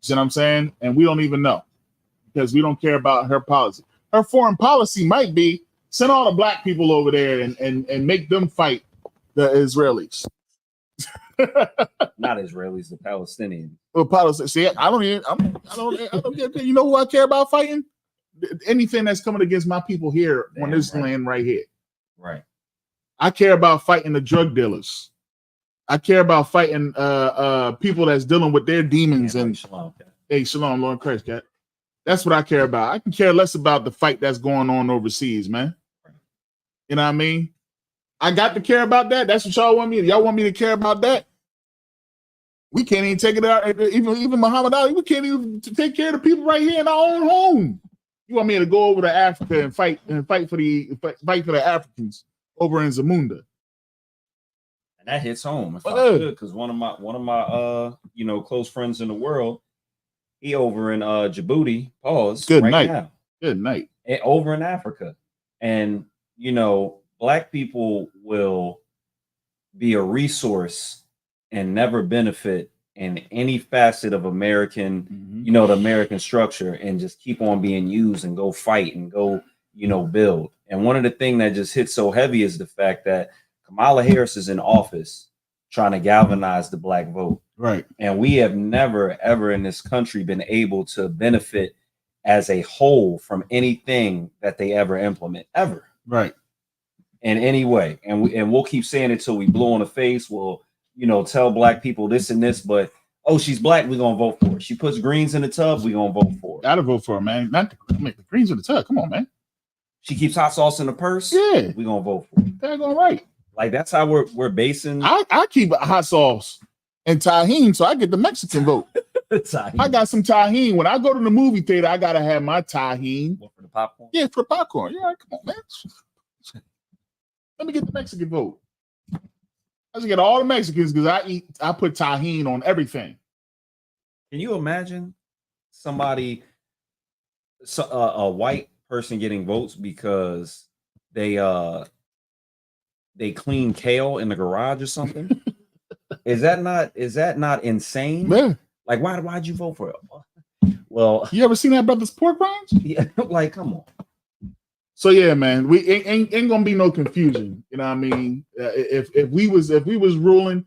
You know what I'm saying? And we don't even know because we don't care about her policy. Her foreign policy might be send all the black people over there and make them fight the Israelis. Not Israelis, the Palestinians. Well, Palestine. See, I don't get. You know who I care about fighting? Anything that's coming against my people here on this land right here. Right. I care about fighting the drug dealers. I care about fighting people that's dealing with their demons and shalom, hey, shalom, Lord Christ, cat. That's what I care about. I can care less about the fight that's going on overseas, man. You know what I mean? I got to care about that. That's what y'all want me. Y'all want me to care about that? We can't even take it out. Even Muhammad Ali, we can't even take care of the people right here in our own home. You want me to go over to Africa and fight for the Africans over in Zamunda? And that hits home. If I could, because one of my close friends in the world, he over in Djibouti. Pause. Good right night. Now. Good night. And over in Africa, and black people will be a resource and never benefit in any facet of American, the American structure, and just keep on being used and go fight and go, build. And one of the things that just hits so heavy is the fact that Kamala Harris is in office trying to galvanize the black vote. Right. And we have never, ever in this country been able to benefit as a whole from anything that they ever implement, ever. Right. In any way. And we'll keep saying it till we blow in the face. We'll, tell black people this and this, but she's black, we're gonna vote for her. She puts greens in the tub, we're gonna vote for her. Gotta vote for her, man. Not to make the greens in the tub. Come on, man. She keeps hot sauce in the purse. Yeah, we're gonna vote for her. That's all right. Like, that's how we're basing. I keep hot sauce and tahini, so I get the Mexican vote. I got some tahini. When I go to the movie theater, I gotta have my tahini. What, for the popcorn? Yeah, for the popcorn. Yeah, come on, man. Let me get the Mexican vote. I just get all the Mexicans because I put tahini on everything. Can you imagine somebody, a white person getting votes because they clean kale in the garage or something? Is that not insane? Yeah. Like, why'd you vote for it? Well, you ever seen that brother's pork rinds? Yeah, like, come on. So yeah, man, we ain't gonna be no confusion. You know what I mean? If we was ruling,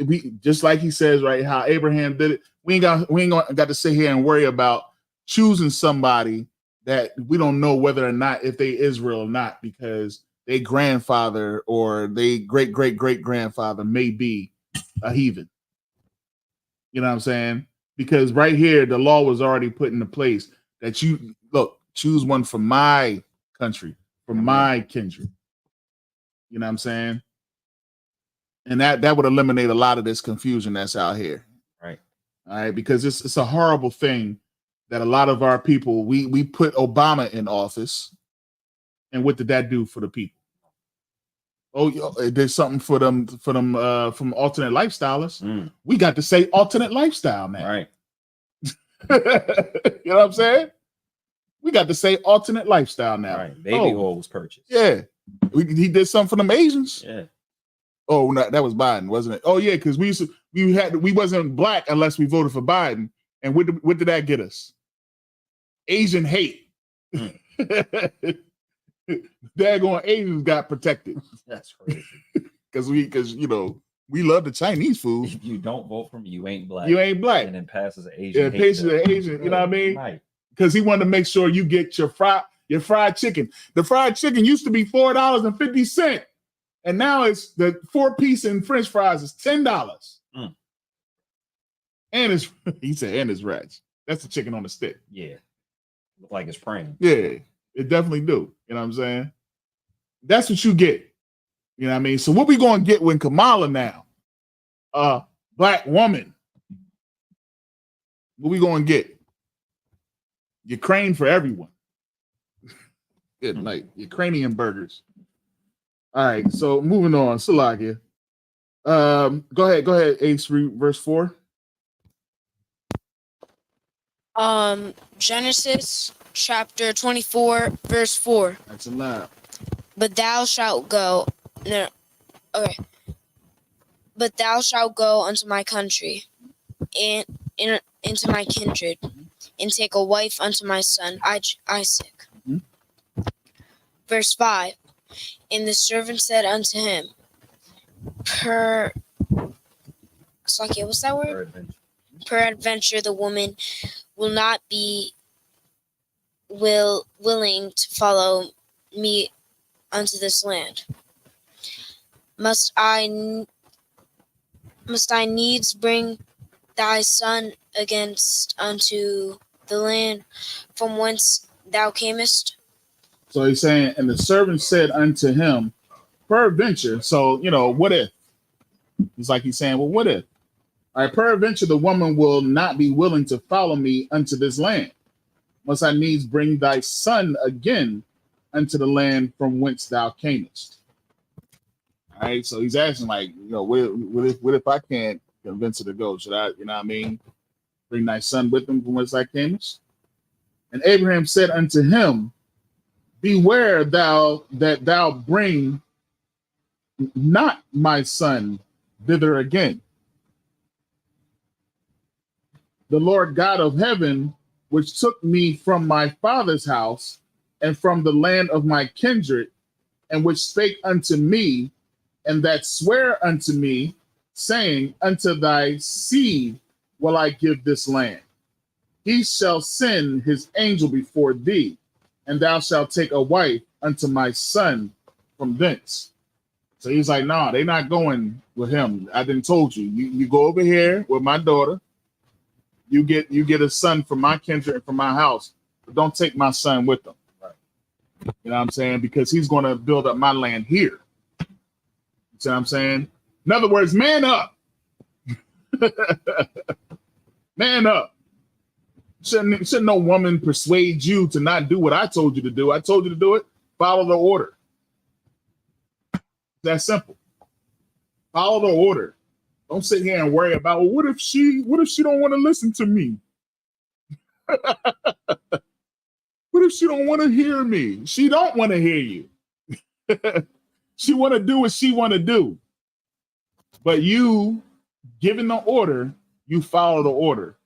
we just like he says, right? How Abraham did it. We ain't got to sit here and worry about choosing somebody that we don't know whether or not if they Israel or not, because their grandfather or they great grandfather may be a heathen. You know what I'm saying? because right here the law was already put into place that you look choose one from my country, from my kindred. You know what I'm saying? And that would eliminate a lot of this confusion that's out here. Right. All right, because it's a horrible thing that a lot of our people, we put Obama in office, and what did that do for the people? Oh, it did something for them from alternate lifestylers. We got to say alternate lifestyle now. Right. You know what I'm saying? We got to say alternate lifestyle now. Right. Baby oil was purchased. Yeah. He did something for them Asians. Yeah. Oh, no, that was Biden, wasn't it? Oh, yeah, because we wasn't black unless we voted for Biden. And what did that get us? Asian hate. Daggone Asians got protected. That's crazy. Because we love the Chinese food. If you don't vote for me, you ain't black. You ain't black. And then passes an Asian. Yeah, passes an Asian. You know what I mean? Right. Because he wanted to make sure you get your fried chicken. The fried chicken used to be $4.50, and now it's the 4-piece and French fries is $10. And he said, and it's rats. That's the chicken on the stick. Yeah, look like it's praying. Yeah, it definitely do. You know what I'm saying? That's what you get. You know what I mean? So what we gonna get when Kamala now? Black woman. What we gonna get? Ukraine for everyone. Like Ukrainian burgers. All right, so moving on. Salakia. Go ahead, Ace, read verse 4. Genesis chapter 24, verse 4. That's a lot. But thou shalt go. No, okay. But thou shalt go unto my country, and into my kindred, and take a wife unto my son Isaac. Verse 5. And the servant said unto him, what's that word? Peradventure the woman will not be willing to follow me unto this land. Must I needs bring thy son against unto the land from whence thou camest? So he's saying, and the servant said unto him, peradventure. So, what if? It's like he's saying, well, what if? All right, peradventure the woman will not be willing to follow me unto this land. Must I needs bring thy son again unto the land from whence thou camest? All right, so he's asking, like, what if I can't convince her to go? Should I, you know what I mean, bring thy son with him from whence thou camest? And Abraham said unto him, beware that thou bring not my son thither again. The Lord God of heaven, which took me from my father's house and from the land of my kindred, and which spake unto me, and that sware unto me, saying, unto thy seed will I give this land. He shall send his angel before thee, and thou shalt take a wife unto my son from thence. So he's like, no, they're not going with him. I didn't told you. You go over here with my daughter. You get a son from my kindred and from my house, but don't take my son with them. Right. You know what I'm saying? Because he's going to build up my land here. You see what I'm saying? In other words, man up. Man up. Shouldn't no woman persuade you to not do what I told you to do. I told you to do it. Follow the order. That's simple. Follow the order. Don't sit here and worry about, well, what if she don't want to listen to me? What if she don't want to hear me? She don't want to hear you. She want to do what she want to do. But you, given the order, you follow the order.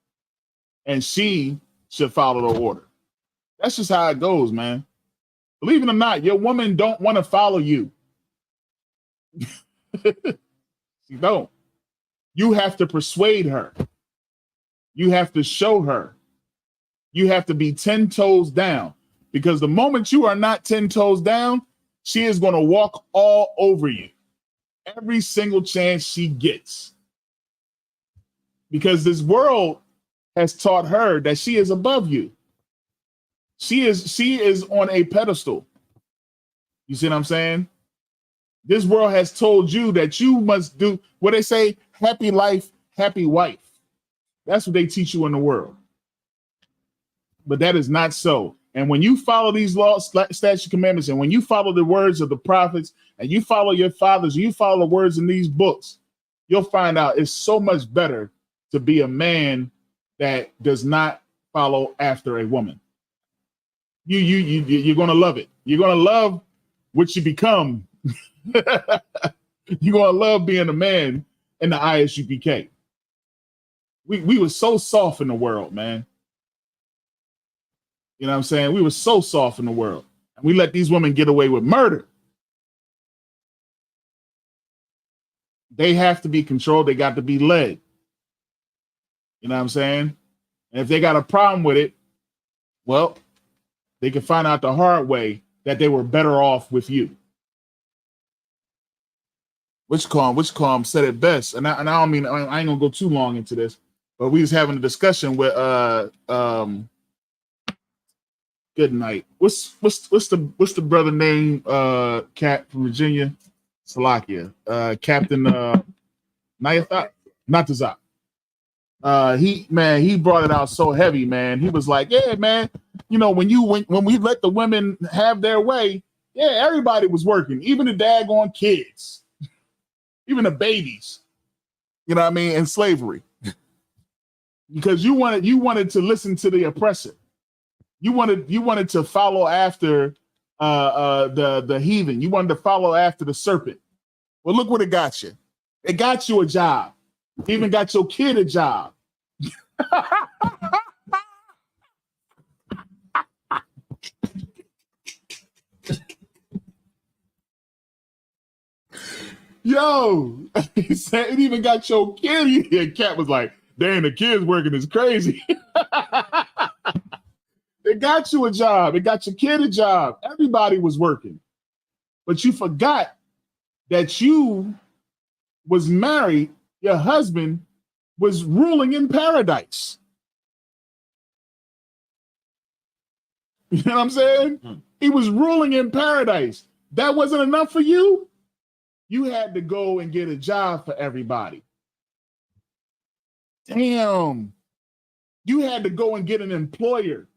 And she should follow the order. That's just how it goes, man. Believe it or not, your woman don't want to follow you. She don't. You have to persuade her. You have to show her. You have to be 10 toes down. Because the moment you are not 10 toes down, she is going to walk all over you. Every single chance she gets. Because this world has taught her that she is above you. She is on a pedestal. You see what I'm saying? This world has told you that you must do what they say, happy life, happy wife. That's what they teach you in the world. But that is not so. And when you follow these laws, statute, commandments, and when you follow the words of the prophets, and you follow your fathers, you follow the words in these books, you'll find out it's so much better to be a man that does not follow after a woman. You're gonna love it. You're gonna love what you become. You're gonna love being a man in the ISUPK. We were so soft in the world, man. You know what I'm saying? We were so soft in the world. And we let these women get away with murder. They have to be controlled. They got to be led. You know what I'm saying? And if they got a problem with it, well, they can find out the hard way that they were better off with you. Which calm said it best. And I don't mean, I ain't gonna go too long into this, but we was having a discussion with good night. What's the brother name? Cap from Virginia, Slovakia. Captain Natazak. He brought it out so heavy, man. He was like, yeah, man, you know, when we let the women have their way, yeah, everybody was working, even the daggone kids, even the babies, you know what I mean, in slavery. Because you wanted to listen to the oppressor. You wanted to follow after the heathen. You wanted to follow after the serpent. Well, look what it got you. It got you a job. It even got your kid a job. Yo, he said it even got your kid. And Cat was like, dang, the kid's working is crazy. It got you a job. It got your kid a job. Everybody was working. But you forgot that you was married. Your husband was ruling in paradise. You know what I'm saying? He was ruling in paradise. That wasn't enough for you. You had to go and get a job for everybody. Damn. You had to go and get an employer.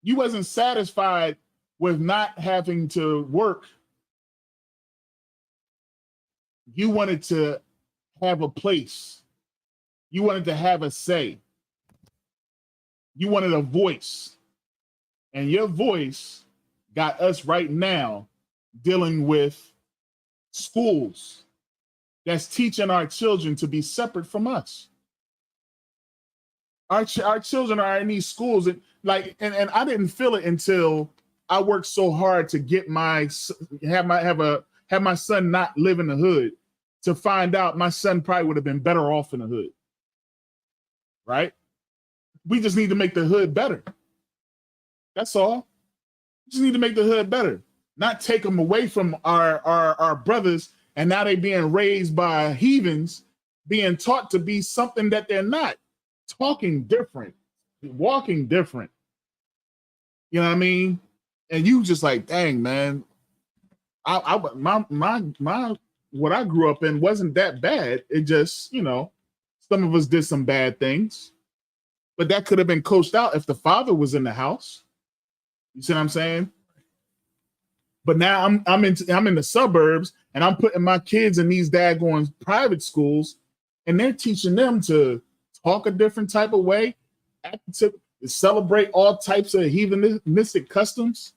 You wasn't satisfied with not having to work. You wanted to have a place. You wanted to have a say. You wanted a voice. And your voice got us right now dealing with schools that's teaching our children to be separate from us. Our children are in these schools, and I didn't feel it until I worked so hard to get have my son not live in the hood, to find out my son probably would have been better off in the hood. Right? We just need to make the hood better. That's all. We just need to make the hood better. Not take them away from our brothers, and now they being raised by heathens, being taught to be something that they're not. Talking different, walking different. You know what I mean? And you just like, dang, man. My what I grew up in wasn't that bad. It just, you know, some of us did some bad things, but that could have been coached out if the father was in the house. You see what I'm saying? But now I'm in the suburbs, and I'm putting my kids in these daggone private schools, and they're teaching them to talk a different type of way, to celebrate all types of heathenistic customs.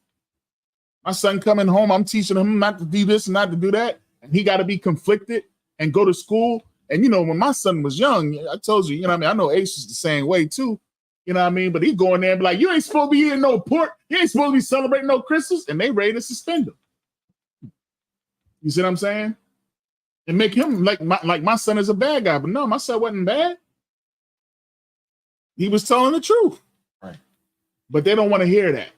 My son coming home, I'm teaching him not to do this and not to do that, and he got to be conflicted and go to school. And you know, when my son was young, I told you, you know what I mean? I know Ace is the same way too. You know what I mean? But he go in there and be like, you ain't supposed to be eating no pork. You ain't supposed to be celebrating no Christmas. And they ready to suspend him. You see what I'm saying? And make him like my son is a bad guy. But no, my son wasn't bad. He was telling the truth. Right. But they don't want to hear that.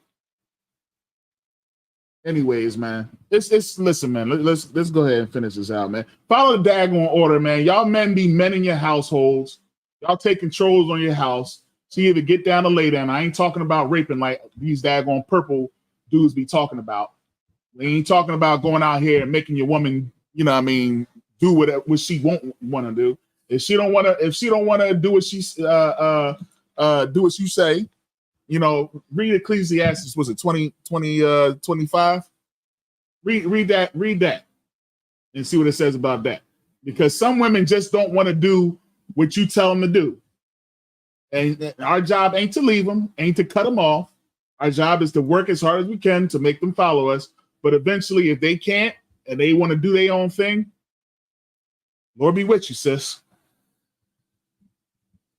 Anyways, man, listen, man, let's go ahead and finish this out, man. Follow the daggone order, man. Y'all men be men in your households. Y'all take controls on your house. So you either get down or lay down. I ain't talking about raping like these daggone purple dudes be talking about. We ain't talking about going out here and making your woman, you know what I mean, do what she won't want to do. If she don't want to do what she do what you say, you know, read Ecclesiastes, was it 25? Read that and see what it says about that. Because some women just don't want to do what you tell them to do. And our job ain't to leave them, ain't to cut them off. Our job is to work as hard as we can to make them follow us. But eventually, if they can't and they want to do their own thing, Lord be with you, sis.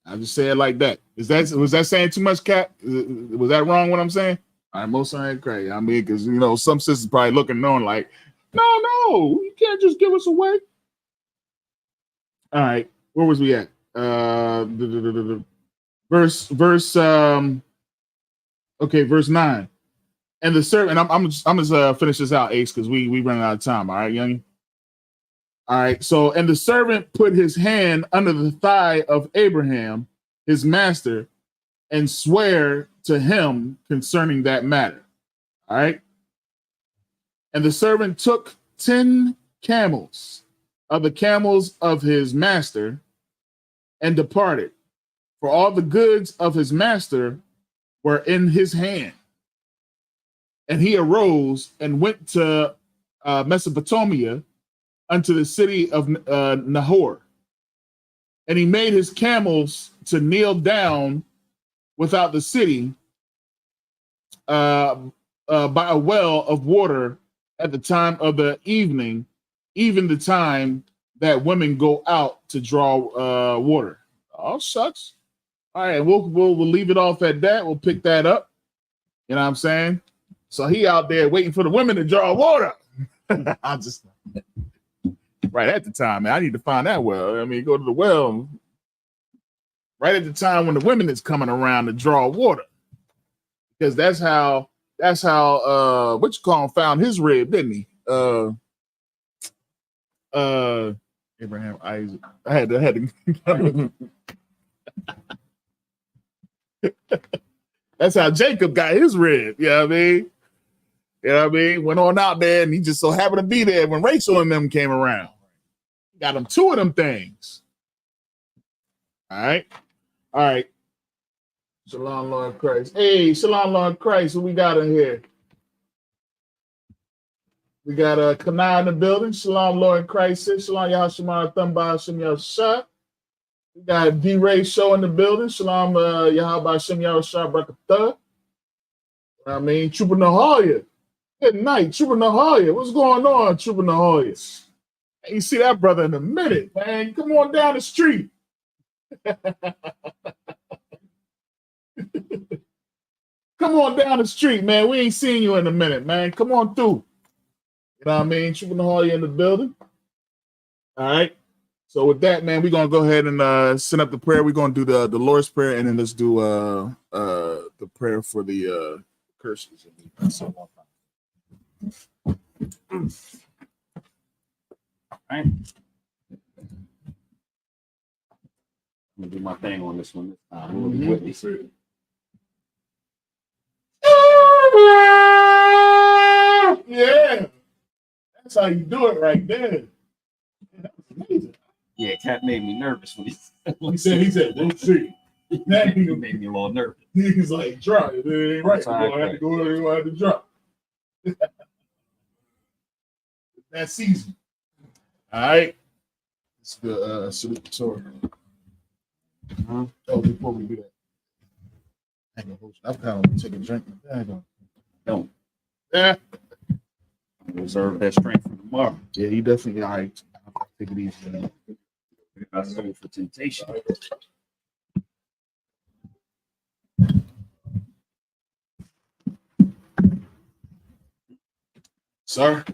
I just say it like that. Was that saying too much, Cat? Was that wrong what I'm saying? All right, most I ain't crazy. I mean, because you know, some sisters probably looking knowing like, no, you can't just give us away. All right, where was we at? Verse 9. And the servant, I'm just finish this out, Ace, because we running out of time. All right, young. All right. So, and the servant put his hand under the thigh of Abraham, his master, and swear to him concerning that matter. All right. And the servant took 10 camels of the camels of his master and departed, for all the goods of his master were in his hand. And he arose and went to Mesopotamia unto the city of Nahor. And he made his camels to kneel down without the city by a well of water at the time of the evening, even the time that women go out to draw water. Oh, shucks. All right, we'll leave it off at that. We'll pick that up. You know what I'm saying? So he out there waiting for the women to draw water. I just right at the time, man. I need to find that well. I mean, go to the well right at the time when the women is coming around to draw water, because that's how what you call him found his rib, didn't he? Abraham, Isaac. I had to. That's how Jacob got his rib. You know what I mean? You know what I mean? Went on out there and he just so happened to be there when Rachel and them came around. Got him 2 of them things. All right. Shalom, Lord Christ. Hey, Shalom, Lord Christ. What we got in here? We got Kana in the building. Shalom, Lord Christ. Shalom, Yahashua Thumba Hashem Yahshua. We got D-Ray Show in the building. Shalom, Yahaba Hashem Yahshua Brakatah. I mean, Trooper Nahalia. Good night, Trooper Nahalia. What's going on, Trooper Nahalia? Hey, you see that brother in a minute, man. Come on down the street. Come on down the street, man. We ain't seen you in a minute, man. Come on through. You know what I mean? Trooper Nahalia in the building. All right. So with that, man, we're gonna go ahead and send up the prayer. We're gonna do the Lord's Prayer, and then let's do the prayer for the curses. All right. I'm gonna do my thing on this one this time. With me. Yeah, that's how you do it right there. That was amazing. Yeah, Cat made me nervous when he said, we'll see. That nigga made me a little nervous. He's like, drop it. It ain't right. You're gonna have to go there, you're gonna have to drop. That season. All right. It's the salute the Torah. Oh, before we do that. Hang on, I'm kind of take a drink. Don't. Yeah. Reserve that strength for tomorrow. Yeah, he definitely. All right. I'll take it easy. I sold for temptation. Sir.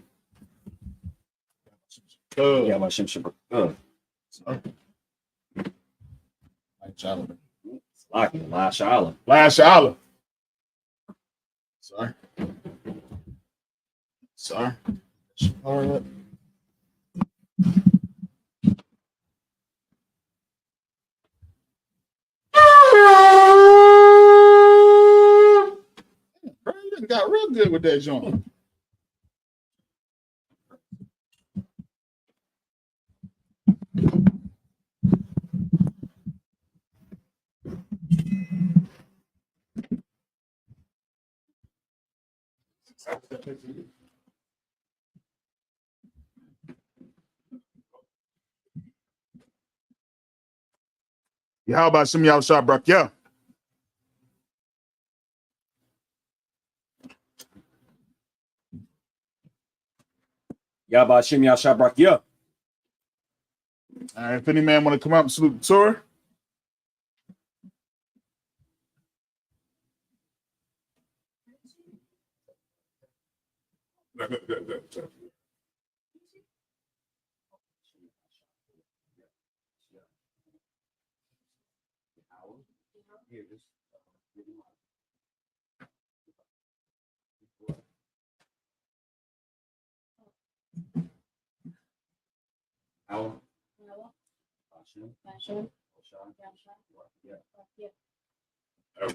Yeah, my shim. Sorry. Lash Island. Lash Island. Sorry. Sorry. All right. got real good with that joint. Yeah, how about some of y'all shot Brock? Yeah. Yabba Shim Yashabrak, yeah. All right, if any man want to come up and salute the Torah.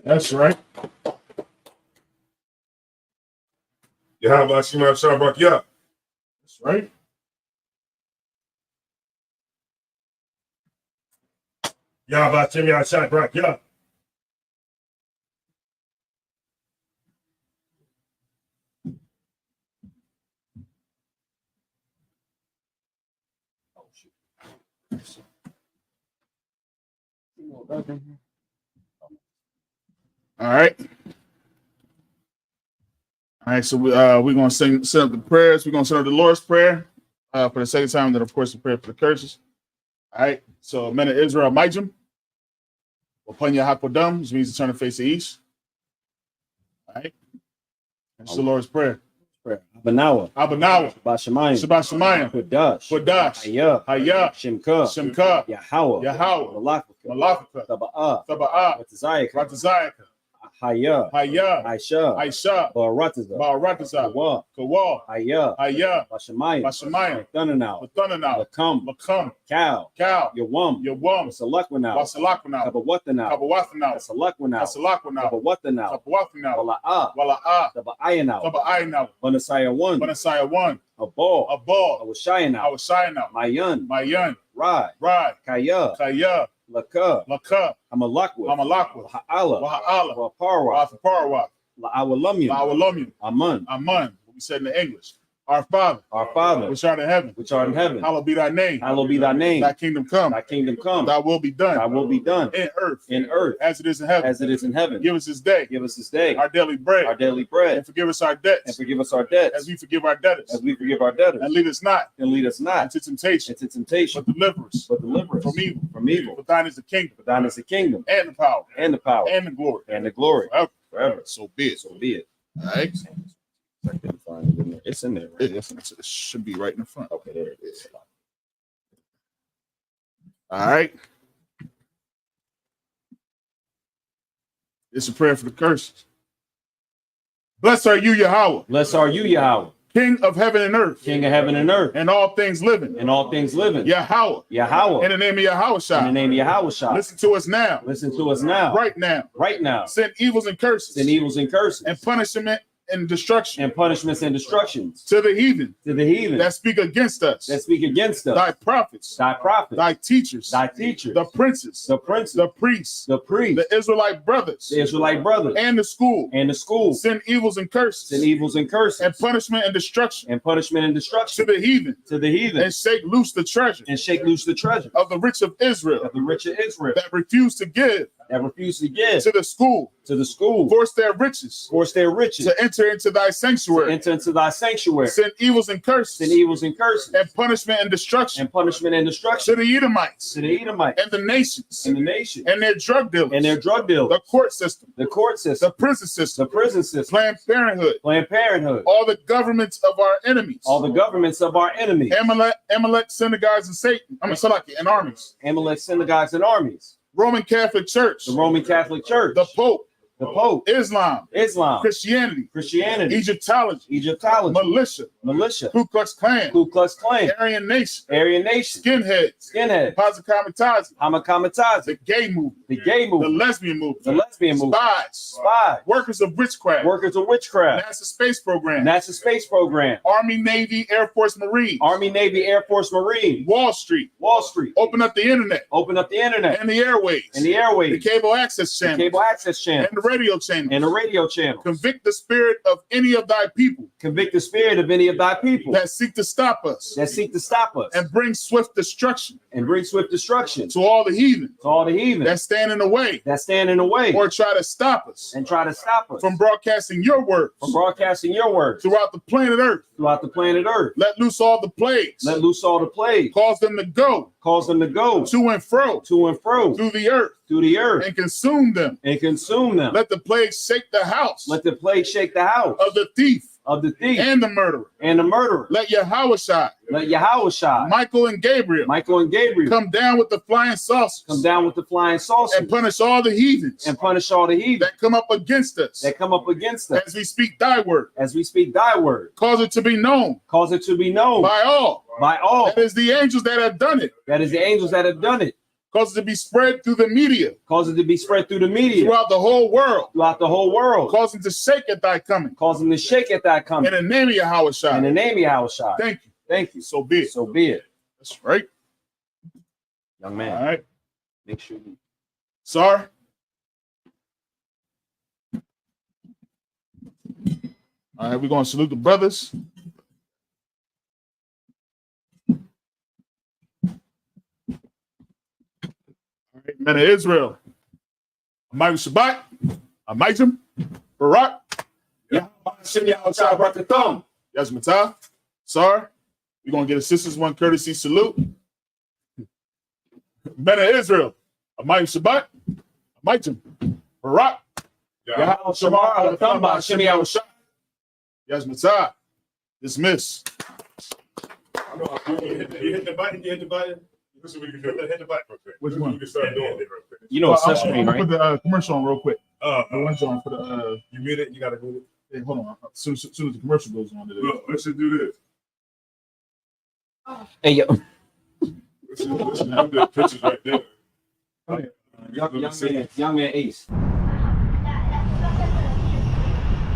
That's right. Yahweh Shema Shabrak Yah. That's right. Yahweh Shema Shabrak Yah. All right. All right, so we're going to set up the prayers. We're going to set up the Lord's Prayer for the second time, and then, of course, the prayer for the curses. All right, so men of Israel, Majim, Wapanya Hakodam, which means to turn the face to east. All right, that's the Lord's Prayer. Abanawa, Bashamayim, Shabashamayim, Kodash, Hayah, Shemka, Yahweh, Malafika, Taba'ah, Ratazayaka, Hayah, Aisha, Barataza, Kawal, Hayah, Bashamayim, Mathunanau, Lakam, Cal, Yawam, Wasalakwanau, Kabawathanau, Salakwanau, Wala'ah, Taba'ayanau, Banasaya 1, Abal, Awashayanau, Mayan, Rai, Kaya, Laka, Amalakwa, Ha'ala, Waparwa, La'awalumium, Aman, what we said in the English. Our Father, which art in heaven, hallowed be thy name. Thy kingdom come. Thy will be done. In earth, as it is in heaven. Give us this day. Our daily bread. And forgive us our debts. As we forgive our debtors. And lead us not into temptation. But deliver us from evil. For thine is the kingdom. And the power. And the glory. Forever. So be it. All right. It's in there. Right? It should be right in the front. Okay, there it is. All right. It's a prayer for the curses. Blessed are you, Yahweh. King of heaven and earth. And all things living. Yahweh. In the name of Yahweh. Listen to us now. Right now. Send evils and curses. And punishment and destructions to the heathen that speak against us, thy prophets, thy teachers, the princes, the priests, the Israelite brothers, and the school, send evils and curses, and punishment and destruction to the heathen, and shake loose the treasure of the rich of Israel, that refuse to give to the school, force their riches to enter into thy sanctuary, send evils and curses, and punishment and destruction to the Edomites, and the nations, and their drug dealers, the court system, the prison system, Planned Parenthood, all the governments of our enemies, Amalek, synagogues, and Satan, and armies, Roman Catholic Church, the Pope, The Pope. Islam. Islam. Christianity. Christianity. Egyptology. Egyptology. Militia. Militia. Ku Klux Klan. Ku Klux Klan. Aryan Nation. Aryan Nation. Skinheads. Skinhead. Kamikaze. Hamakamatazi. The gay movement. The gay The movement. lesbian movement. The lesbian movement. Spies. Spy. Workers of witchcraft. Workers of witchcraft. NASA space program. NASA space program. Army, Navy, Air Force, Marine. Army, Navy, Air Force, Marine. Wall Street. Wall Street. Open up the internet. Open up the internet. And the airways. And the airways. The cable access channel. Cable access channel. And the radio channel. And the radio channel. Convict the spirit of any of thy people. Convict the spirit of any of thy people. That seek to stop us. That seek to stop us. And bring swift destruction. And bring swift destruction. To all the heathen. To all the heathen. That stand in the way. That stand in the way. Or try to stop us. And try to stop us. From broadcasting your words. From broadcasting your words. Throughout the planet Earth. Throughout the planet Earth. Let loose all the plagues. Let loose all the plagues. Cause them to go. Cause them to go. To and fro. To and fro. Through the earth. Through the earth. And consume them. And consume them. Let the plague shake the house. Let the plague shake the house. Of the thief. Of the thief. And the murderer. And the murderer. Let Yahushua. Let Yahushua. Michael and Gabriel. Michael and Gabriel. Come down with the flying saucers. Come down with the flying saucers. And punish all the heathens. And punish all the heathens. That come up against us. That come up against us. As we speak thy word. As we speak thy word. Cause it to be known. Cause it to be known. By all. By all. That is the angels that have done it. That is the angels that have done it. Cause it to be spread through the media. Cause it to be spread through the media. Throughout the whole world. Throughout the whole world. Cause it to shake at thy coming. Cause them to shake at thy coming. In the name of Yahushua. In the name of Yahushua. Thank you. Thank you. So be it. So be it. That's right. Young man. All right. Make sure you. Sir. All right, we're going to salute the brothers. Men of Israel, Michael Shabbat, Amitem, Barak, Yahweh, Yazmatah, Sar. We're going to get a sisters one courtesy salute. Men of Israel, Michael Shabbat, Amitem, Barak, Yahweh Shamar, Alathamba, Hashem Yahweh, Yazmatah. Dismiss. You hit the button. Listen, we can hit the button real quick. Which one? You can start doing it real quick. You know it's touchscreen, right? Put the commercial on real quick. The one's on for the. You mute it. You gotta mute it. Hey, hold on. As soon as the commercial goes on, Look, let's just do this. Hey yo. Let's do the pictures right there. Young man Ace.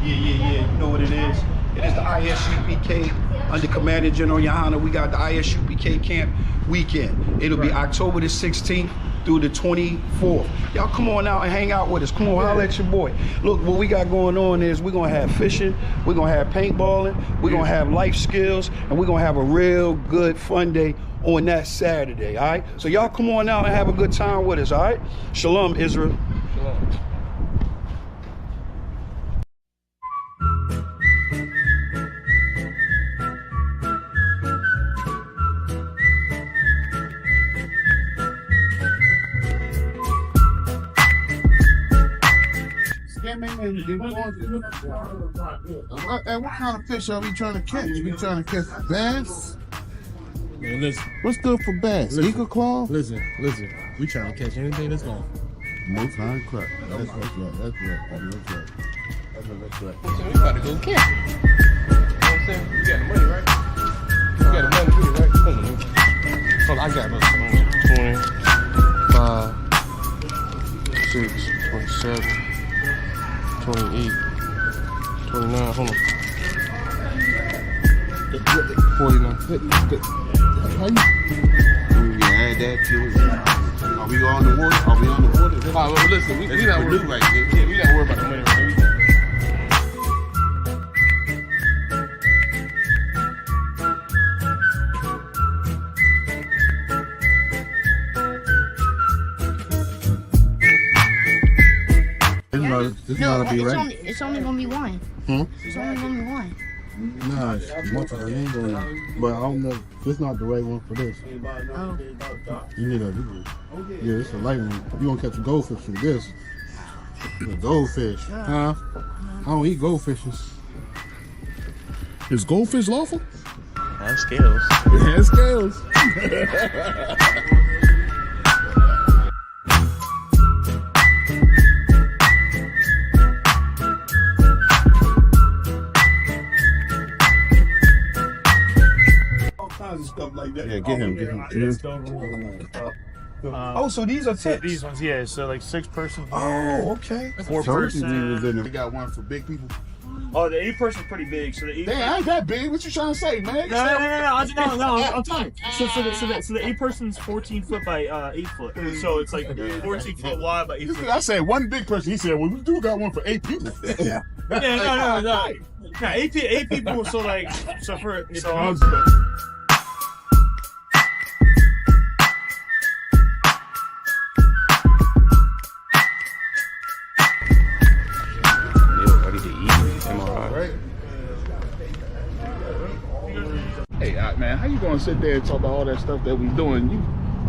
Yeah. You know what it is? It is the ISUPK under Commander General Yohana. We got the ISUPK camp weekend. It'll be October the 16th through the 24th. Y'all come on out and hang out with us. Come on, holler at your boy. Look, what we got going on is we're going to have fishing, we're going to have paintballing, we're going to have life skills, and we're going to have a real good fun day on that Saturday, all right? So y'all come on out and have a good time with us, all right? Shalom, Israel. Shalom. And what kind of fish are we trying to catch? We trying to catch bass? Man, listen. What's good for bass? Eagle claw? Listen. We trying to catch anything that's going. Most high crap. That's right. So we about to go camp. You know what I'm saying? You got the money, right? You got the money, too, right? Hold on. Hold on, I got about 25, 6, 27, 28, 29, hold on. 49, 50. Add that to it. Are we on the water? Are we on the water? All right, well, listen, we not worried right there. Yeah, we not worried about the money right now. This gotta be right. It's only gonna be one. It's only gonna be one. Nah, much of it ain't gonna. But I don't know. It's not the right one for this. Oh. You need yeah, it's a light one. You gonna catch a goldfish for this. A goldfish, huh? I don't eat goldfishes. Is goldfish lawful? Has scales. It has scales. something like that. Yeah, get him. Oh, so these are tips. These ones, yeah. So like 6-person. Oh, okay. 4-person. They got one for big people. Oh, the 8-person pretty big. So the 8. Damn, I ain't that big. What you trying to say, man? No. I'm telling you. So the 8-person's 14 foot by 8 foot. So it's like 14 foot wide by 8 foot. I said one big person. He said, well, we do got one for 8 people. Yeah. No. 8 people. So like, so for so. Hey, man, how you gonna sit there and talk about all that stuff that we doing?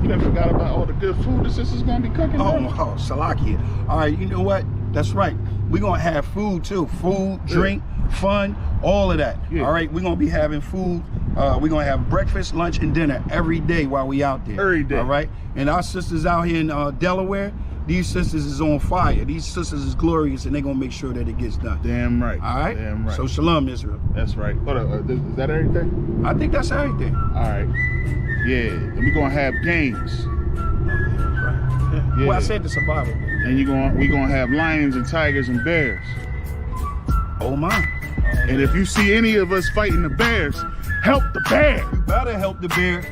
You done forgot about all the good food the sisters gonna be cooking? Oh, Salakia. All right, you know what? That's right. We're gonna have food too. Food, drink, fun, all of that. Yeah. All right, we're gonna be having food. We're gonna have breakfast, lunch, and dinner every day while we out there. Every day. All right. And our sisters out here in Delaware, these sisters is on fire. These sisters is glorious, and they're gonna make sure that it gets done. Damn right. All right. Damn right. So shalom, Israel. That's right. Hold up. Is that everything? I think that's everything. All right. Yeah. And we're gonna have games. Yeah. Well, I said the survival. And we're gonna have lions and tigers and bears. Oh my. And if you see any of us fighting the bears, help the bear. You better help the bear.